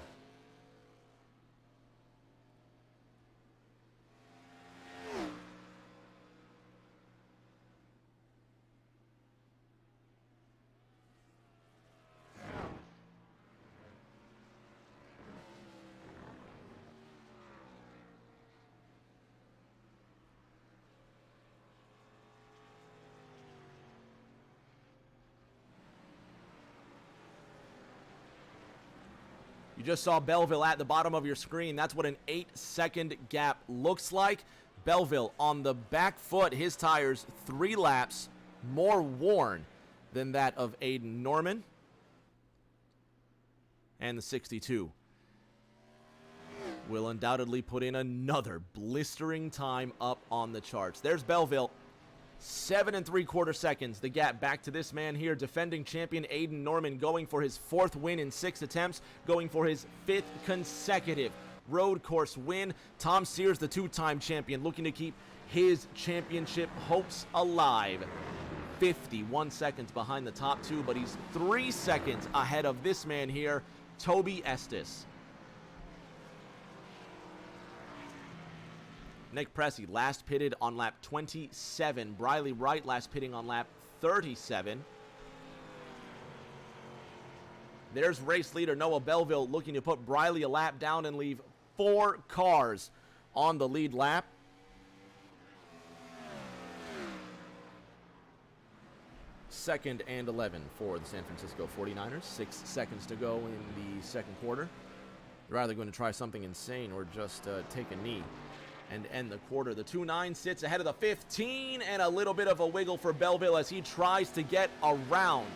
You just saw Belleville at the bottom of your screen. That's what an 8-second gap looks like. Belleville on the back foot. His tires 3 laps more worn than that of Aiden Norman. And the 62 will undoubtedly put in another blistering time up on the charts. There's Belleville. 7 3/4 seconds. The gap back to this man here, defending champion Aiden Norman, going for his 4th win in 6 attempts, going for his 5th consecutive road course win. Tom Sears, the 2-time champion, looking to keep his championship hopes alive. 51 seconds behind the top 2, but he's 3 seconds ahead of this man here, Toby Estes. Nick Pressey last pitted on lap 27. Briley Wright last pitting on lap 37. There's race leader Noah Belleville looking to put Briley a lap down and leave 4 cars on the lead lap. Second and 11 for the San Francisco 49ers. 6 seconds to go in the second quarter. They're either going to try something insane or just take a knee and end the quarter. The 2-9 sits ahead of the 15, and a little bit of a wiggle for Belleville as he tries to get around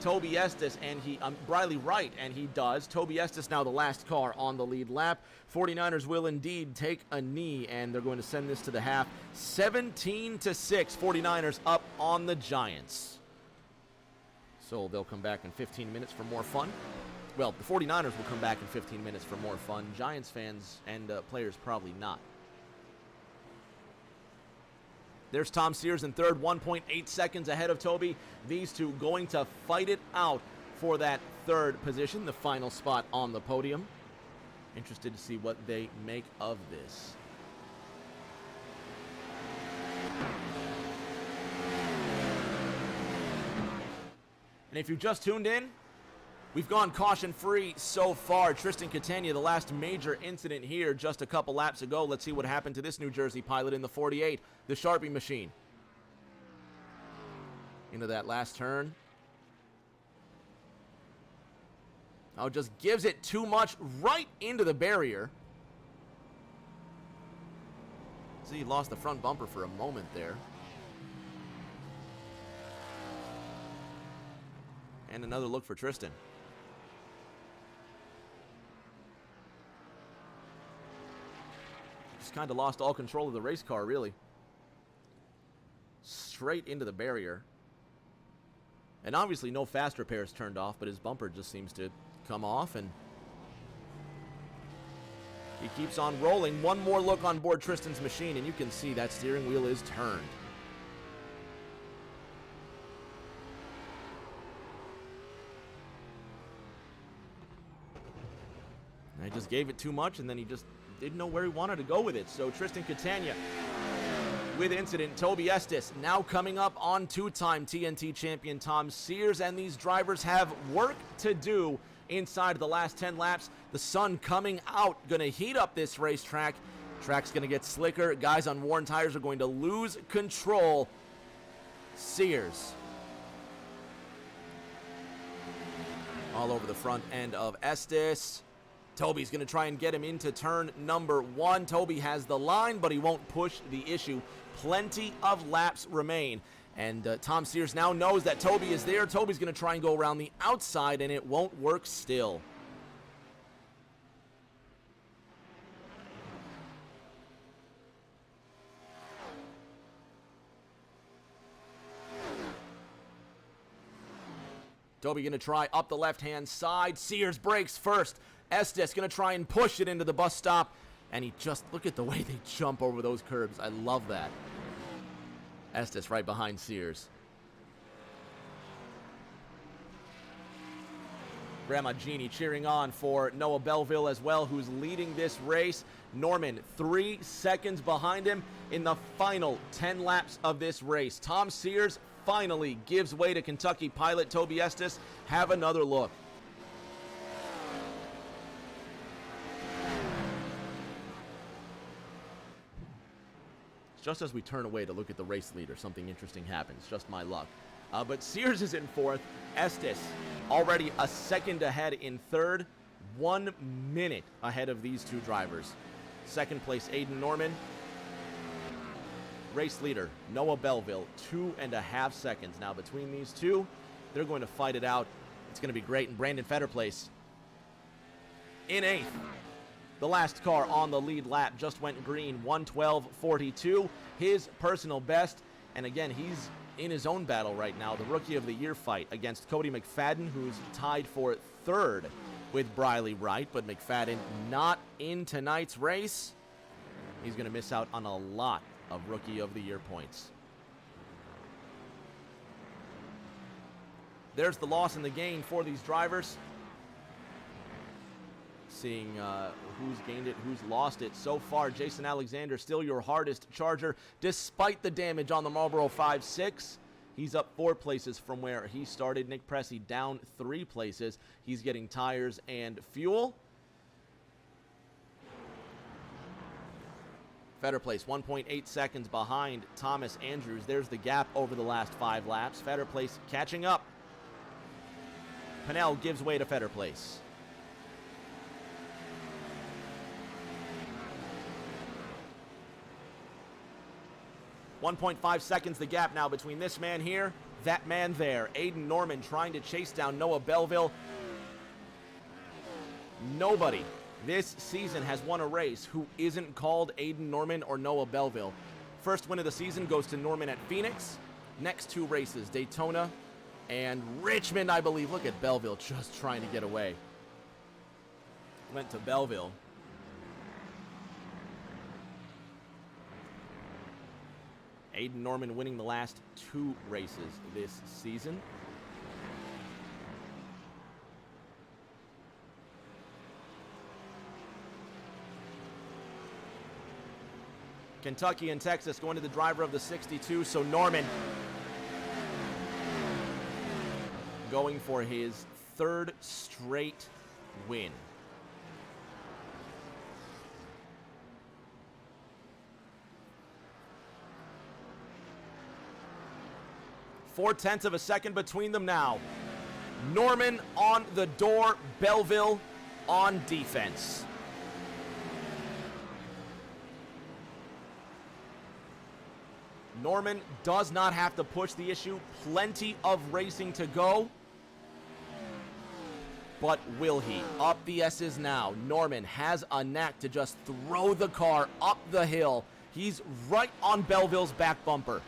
Toby Estes and Briley Wright, and he does. Toby Estes now the last car on the lead lap. 49ers will indeed take a knee, and they're going to send this to the half. 17-6, 49ers up on the Giants. So they'll come back in 15 minutes for more fun. Well, the 49ers will come back in 15 minutes for more fun. Giants fans and players probably not. There's Tom Sears in third, 1.8 seconds ahead of Toby. These two going to fight it out for that third position, the final spot on the podium. Interested to see what they make of this. And if you just tuned in, we've gone caution-free so far. Tristan Catania, the last major incident here just a couple laps ago. Let's see what happened to this New Jersey pilot in the 48, the Sharpie machine. into that last turn. Oh, just gives it too much right into the barrier. See, he lost the front bumper for a moment there. And another look for Tristan. Just kind of lost all control of the race car, really. Straight into the barrier. And obviously no fast repairs turned off, but his bumper just seems to come off, and he keeps on rolling. One more look on board Tristan's machine, and you can see that steering wheel is turned. I just gave it too much, and then he just didn't know where he wanted to go with it. So Tristan Catania with incident. Toby Estes now coming up on two-time TNT champion Tom Sears, and these drivers have work to do inside of the last 10 laps. The sun coming out, going to heat up this racetrack. Track's going to get slicker. Guys on worn tires are going to lose control. Sears all over the front end of Estes. Toby's going to try and get him into turn number 1. Toby has the line, but he won't push the issue. Plenty of laps remain. And Tom Sears now knows that Toby is there. Toby's going to try and go around the outside, and it won't work still. Toby going to try up the left-hand side. Sears brakes first. Estes going to try and push it into the bus stop. And he just, look at the way they jump over those curbs. I love that. Estes right behind Sears. Grandma Jeannie cheering on for Noah Belleville as well, who's leading this race. Norman 3 seconds behind him in the final 10 laps of this race. Tom Sears finally gives way to Kentucky pilot Toby Estes. Have another look. Just as we turn away to look at the race leader, something interesting happens. Just my luck. But Sears is in fourth. Estes already a second ahead in third. 1 minute ahead of these two drivers. Second place, Aiden Norman. Race leader, Noah Belleville, 2.5 seconds. Now between these two, they're going to fight it out. It's going to be great. And Brandon Fetterplace in 8th. The last car on the lead lap just went green, 1:12.42, his personal best. And again, he's in his own battle right now, the Rookie of the Year fight against Cody McFadden, who's tied for third with Briley Wright. But McFadden not in tonight's race. He's going to miss out on a lot of Rookie of the Year points. There's the loss and the gain for these drivers. Seeing who's gained it, who's lost it. So far, Jason Alexander still your hardest charger, despite the damage on the Marlboro 5.6. He's up 4 places from where he started. Nick Pressey down 3 places. He's getting tires and fuel. Fetterplace 1.8 seconds behind Thomas Andrews. There's the gap over the last 5 laps. Fetterplace catching up. Pinnell gives way to Fetterplace. 1.5 seconds the gap now between this man here, that man there. Aiden Norman trying to chase down Noah Belleville. Nobody this season has won a race who isn't called Aiden Norman or Noah Belleville. First win of the season goes to Norman at Phoenix. Next 2 races, Daytona and Richmond, I believe. Look at Belleville just trying to get away. Went to Belleville. Aiden Norman winning the last 2 races this season. Kentucky and Texas going to the driver of the 62, so Norman going for his 3rd straight win. 4/10 of a second between them now. Norman on the door, Belleville on defense. Norman does not have to push the issue. Plenty of racing to go. But will he? Up the S's now. Norman has a knack to just throw the car up the hill. He's right on Belleville's back bumper.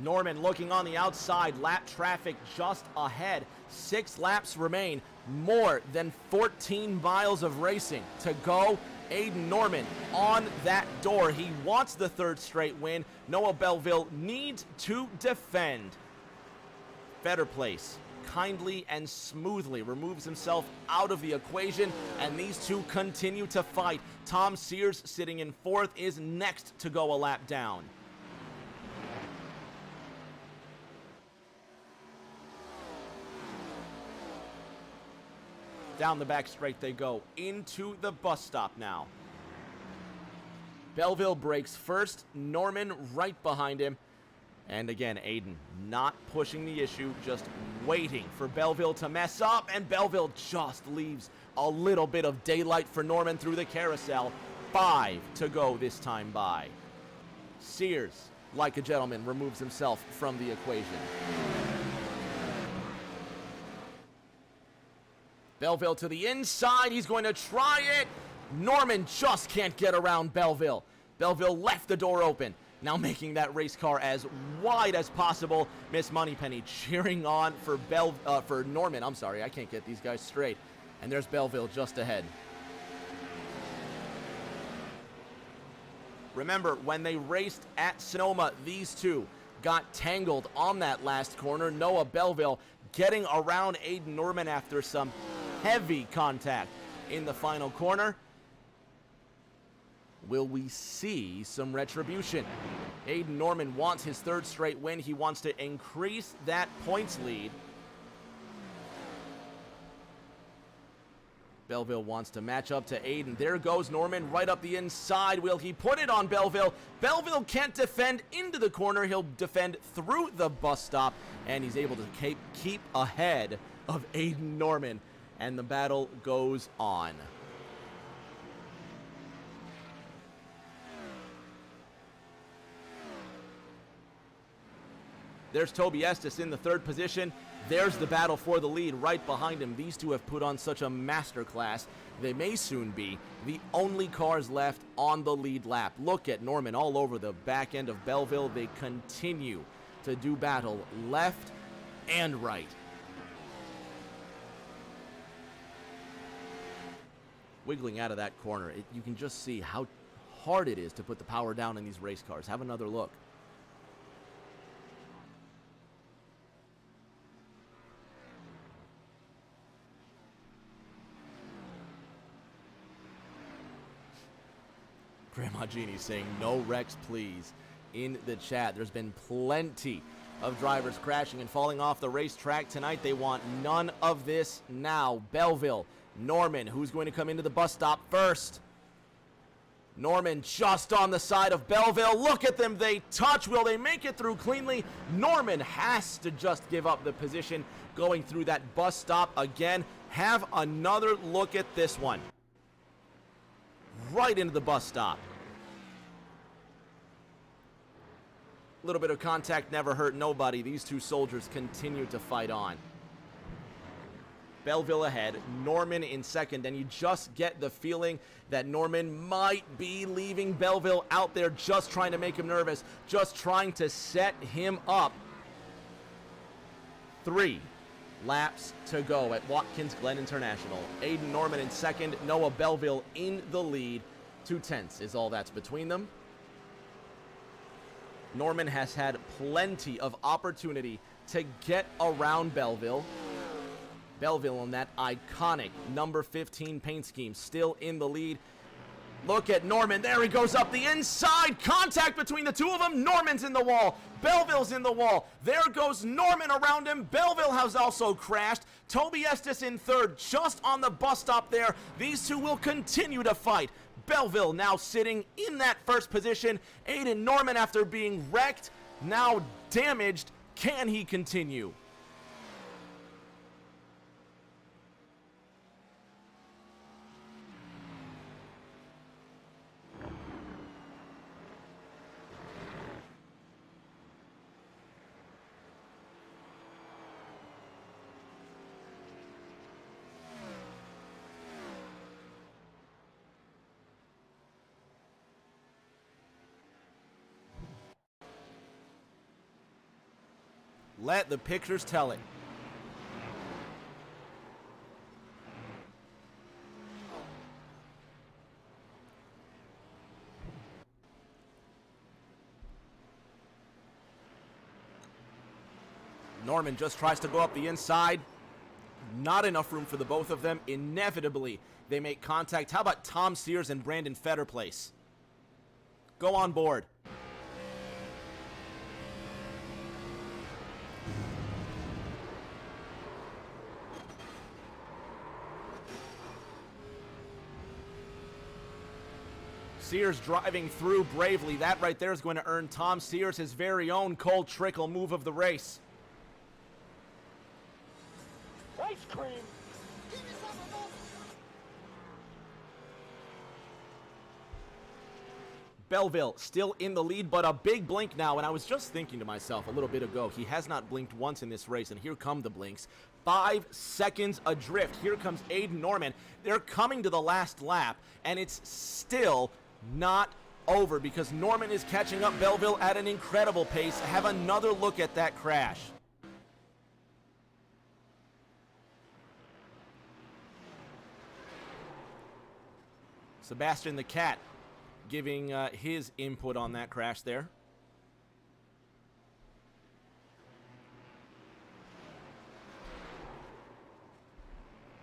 Norman looking on the outside, lap traffic just ahead. 6 laps remain, more than 14 miles of racing to go. Aiden Norman on that door. He wants the 3rd straight win. Noah Belleville needs to defend. Better place, kindly and smoothly removes himself out of the equation, and these two continue to fight. Tom Sears, sitting in 4th, is next to go a lap down. Down the back straight they go, into the bus stop now. Belleville breaks first, Norman right behind him. And again, Aiden not pushing the issue, just waiting for Belleville to mess up, and Belleville just leaves a little bit of daylight for Norman through the carousel. 5 to go this time by. Sears, like a gentleman, removes himself from the equation. Belleville to the inside, he's going to try it. Norman just can't get around Belleville. Belleville left the door open, now making that race car as wide as possible. Miss Moneypenny cheering on for Norman. I'm sorry, I can't get these guys straight. And there's Belleville just ahead. Remember, when they raced at Sonoma, these two got tangled on that last corner. Noah Belleville getting around Aiden Norman after some heavy contact in the final corner. Will we see some retribution? Aiden Norman wants his 3rd straight win. He wants to increase that points lead. Belleville wants to match up to Aiden. There goes Norman right up the inside. Will he put it on Belleville? Belleville can't defend into the corner. He'll defend through the bus stop, and he's able to keep ahead of Aiden Norman. And the battle goes on. There's Toby Estes in the 3rd position. There's the battle for the lead right behind him. These two have put on such a masterclass. They may soon be the only cars left on the lead lap. Look at Norman all over the back end of Belleville. They continue to do battle left and right. Wiggling out of that corner, you can just see how hard it is to put the power down in these race cars. Have another look. Grandma Jeannie saying no wrecks please in the chat. There's been plenty of drivers crashing and falling off the racetrack tonight. They want none of this now. Belleville, Norman, who's going to come into the bus stop first? Norman just on the side of Belleville. Look at them, they touch. Will they make it through cleanly? Norman has to just give up the position going through that bus stop again. Have another look at this one. Right into the bus stop. A little bit of contact never hurt nobody. These two soldiers continue to fight on. Belleville ahead, Norman in 2nd, and you just get the feeling that Norman might be leaving Belleville out there, just trying to make him nervous, just trying to set him up. 3 laps to go at Watkins Glen International. Aiden Norman in second, Noah Belleville in the lead. 2/10 is all that's between them. Norman has had plenty of opportunity to get around Belleville. Belleville on that iconic number 15 paint scheme, still in the lead. Look at Norman. There he goes up the inside. Contact between the two of them. Norman's in the wall. Belleville's in the wall. There goes Norman around him. Belleville has also crashed. Toby Estes in third, just on the bus stop there. These two will continue to fight. Belleville now sitting in that first position. Aiden Norman, after being wrecked, now damaged. Can he continue? Let the pictures tell it. Norman just tries to go up the inside. Not enough room for the both of them. Inevitably, they make contact. How about Tom Sears and Brandon Fetterplace? Go on board. Sears driving through bravely. That right there is going to earn Tom Sears his very own cold trickle move of the race. Ice cream. Belleville still in the lead, but a big blink now. And I was just thinking to myself a little bit ago, he has not blinked once in this race, and here come the blinks. 5 seconds adrift. Here comes Aiden Norman. They're coming to the last lap, and it's still not over because Norman is catching up Belleville at an incredible pace. Have another look at that crash. Sebastian the Cat giving his input on that crash there.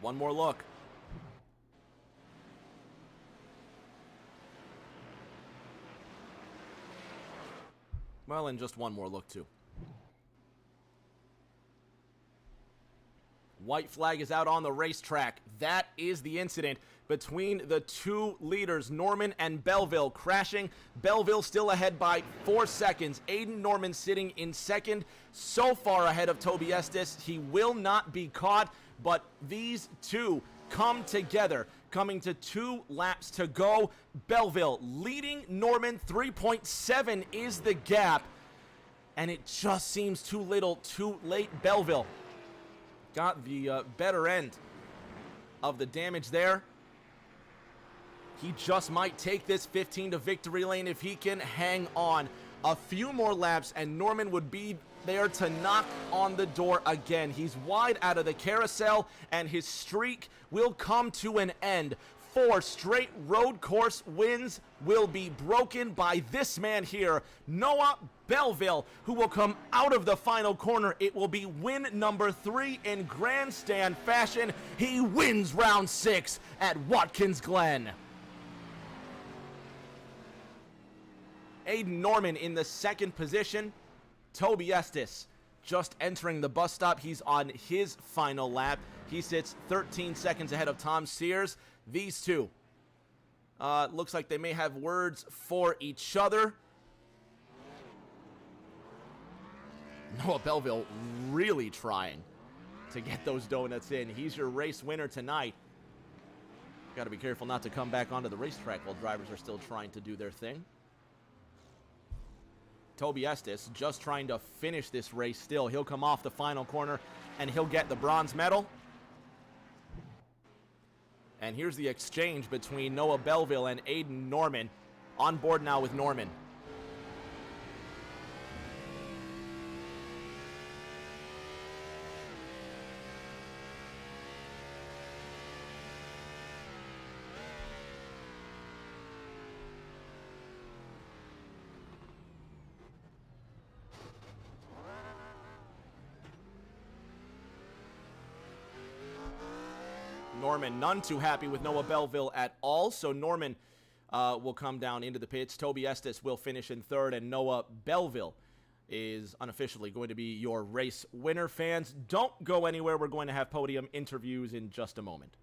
One more look. Well, and just one more look, too. White flag is out on the racetrack. That is the incident between the two leaders, Norman and Belleville, crashing. Belleville still ahead by 4 seconds. Aiden Norman sitting in second, so far ahead of Toby Estes. He will not be caught, but these two come together, coming to 2 laps to go. Belleville leading Norman. 3.7 is the gap, and it just seems too little, too late. Belleville got the better end of the damage there. He just might take this 15 to victory lane if he can hang on. A few more laps and Norman would be there to knock on the door again. He's wide out of the carousel and his streak will come to an end. 4 straight road course wins will be broken by this man here, Noah Belleville, who will come out of the final corner. It will be win number 3 in grandstand fashion. He wins round 6 at Watkins Glen. Aiden Norman in the second position. Toby Estes just entering the bus stop. He's on his final lap. He sits 13 seconds ahead of Tom Sears. These two, looks like they may have words for each other. Noah Belleville really trying to get those donuts in. He's your race winner tonight. Got to be careful not to come back onto the racetrack while drivers are still trying to do their thing. Toby Estes just trying to finish this race still. He'll come off the final corner and he'll get the bronze medal. And here's the exchange between Noah Belleville and Aiden Norman. On board now with Norman. Norman. None too happy with Noah Belleville at all, so Norman will come down into the pits. Toby Estes will finish in third, and Noah Belleville is unofficially going to be your race winner. Fans, don't go anywhere. We're going to have podium interviews in just a moment.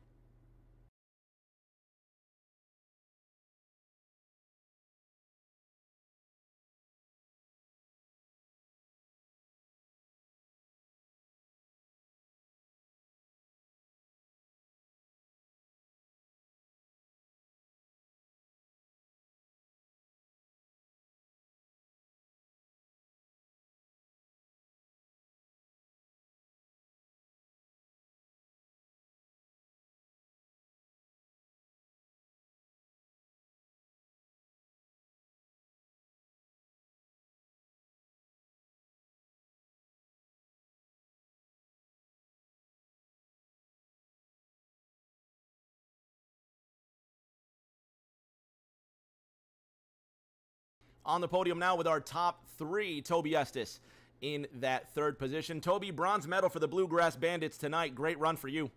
On the podium now with our top three, Toby Estes in that third position. Toby, bronze medal for the Bluegrass Bandits tonight. Great run for you.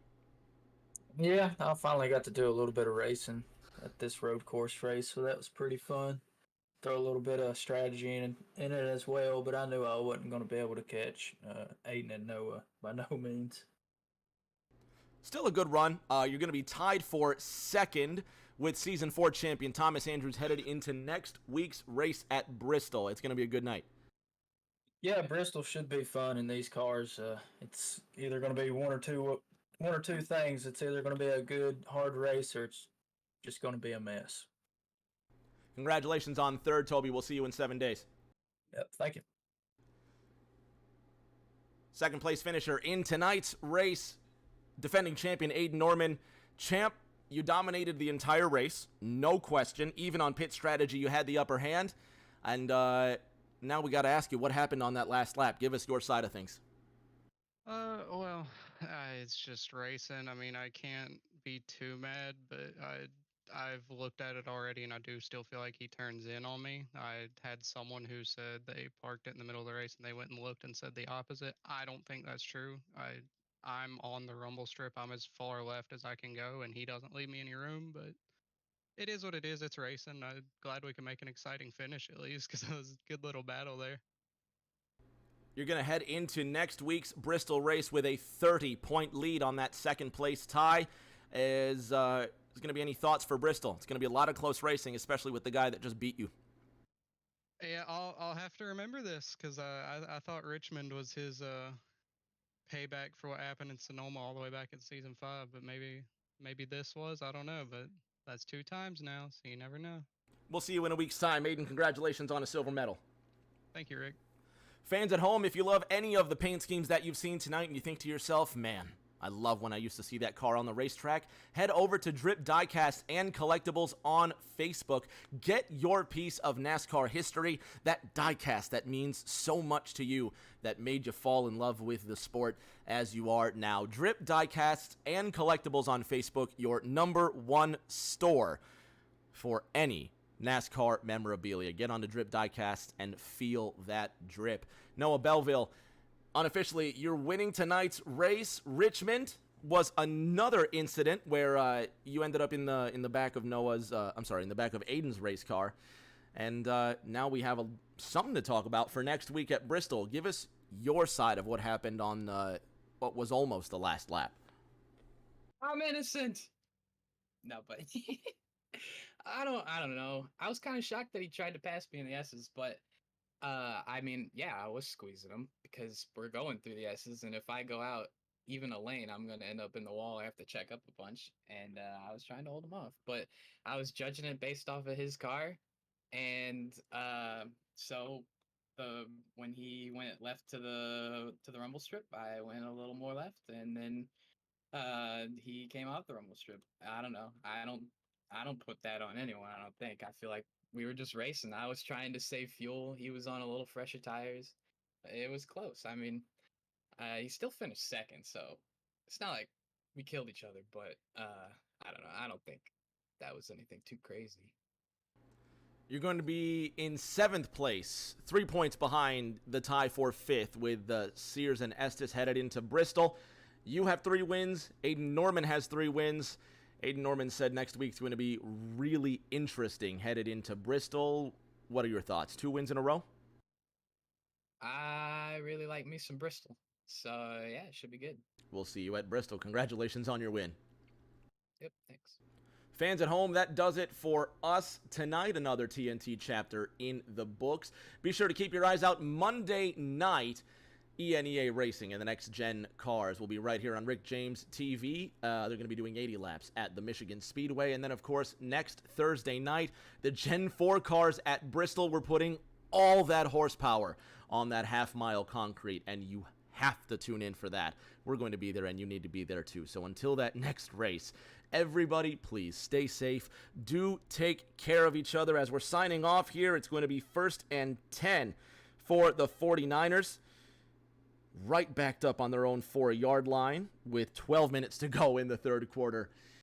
Yeah, I finally got to do a little bit of racing at this road course race, so that was pretty fun. Throw a little bit of strategy in it as well, but I knew I wasn't going to be able to catch Aiden and Noah by no means. Still a good run. You're going to be tied for second with Season 4 champion Thomas Andrews headed into next week's race at Bristol. It's going to be a good night. Yeah, Bristol should be fun in these cars. It's either going to be one or two things. It's either going to be a good hard race or it's just going to be a mess. Congratulations on third, Toby. We'll see you in 7 days. Yep, thank you. Second place finisher in tonight's race, defending champion Aiden Norman. Champ, you dominated the entire race, no question. Even on pit strategy, you had the upper hand. And now we got to ask you, what happened on that last lap? Give us your side of things. Well, it's just racing. I mean, I can't be too mad, but I've looked at it already, and I do still feel like he turns in on me. I had someone who said they parked it in the middle of the race, and they went and looked and said the opposite. I don't think that's true. I'm on the rumble strip. I'm as far left as I can go, and he doesn't leave me any room, but it is what it is. It's racing. I'm glad we can make an exciting finish at least, because it was a good little battle there. You're going to head into next week's Bristol race with a 30-point lead on that second place tie. Is going to be any thoughts for Bristol? It's going to be a lot of close racing, especially with the guy that just beat you. Yeah, I'll have to remember this, because I thought Richmond was his payback for what happened in Sonoma all the way back in season 5, but maybe this was, I don't know, but that's 2 times now, so you never know. We'll see you in a week's time. Aiden, congratulations on a silver medal. Thank you, Rick. Fans at home, if you love any of the paint schemes that you've seen tonight and you think to yourself, man, I love when I used to see that car on the racetrack, head over to Drip Diecast and Collectibles on Facebook. Get your piece of NASCAR history, that diecast that means so much to you, that made you fall in love with the sport as you are now. Drip Diecast and Collectibles on Facebook, your #1 store for any NASCAR memorabilia. Get on the Drip Diecast and feel that drip. Noah Belleville, unofficially, you're winning tonight's race. Richmond was another incident where you ended up in the back of in the back of Aiden's race car. And now we have something to talk about for next week at Bristol. Give us your side of what happened on what was almost the last lap. I'm innocent. No, but I don't know. I was kind of shocked that he tried to pass me in the S's, but I mean, yeah, I was squeezing him because we're going through the S's, and if I go out even a lane, I'm gonna end up in the wall. I have to check up a bunch, and I was trying to hold him off, but I was judging it based off of his car, and so when he went left to the rumble strip, I went a little more left, and then he came out the rumble strip. I don't know. I don't put that on anyone. I don't think. I feel like we were just racing. I was trying to save fuel. He was on a little fresher tires. It was close. I mean, he still finished second, so it's not like we killed each other. But I don't know. I don't think that was anything too crazy. You're going to be in 7th place, 3 points behind the tie for 5th, with Sears and Estes headed into Bristol. You have 3 wins. Aiden Norman has 3 wins. Aiden Norman said next week's going to be really interesting headed into Bristol. What are your thoughts? 2 wins in a row? I really like me some Bristol. So, yeah, it should be good. We'll see you at Bristol. Congratulations on your win. Yep, thanks. Fans at home, that does it for us tonight. Another TNT chapter in the books. Be sure to keep your eyes out Monday night. ENEA Racing and the next gen cars will be right here on Rick James TV. They're going to be doing 80 laps at the Michigan Speedway. And then, of course, next Thursday night, the Gen 4 cars at Bristol. We're putting all that horsepower on that half-mile concrete, and you have to tune in for that. We're going to be there, and you need to be there too. So until that next race, everybody, please stay safe. Do take care of each other. As we're signing off here, it's going to be 1st and 10 for the 49ers. Right backed up on their own 4-yard line with 12 minutes to go in the third quarter.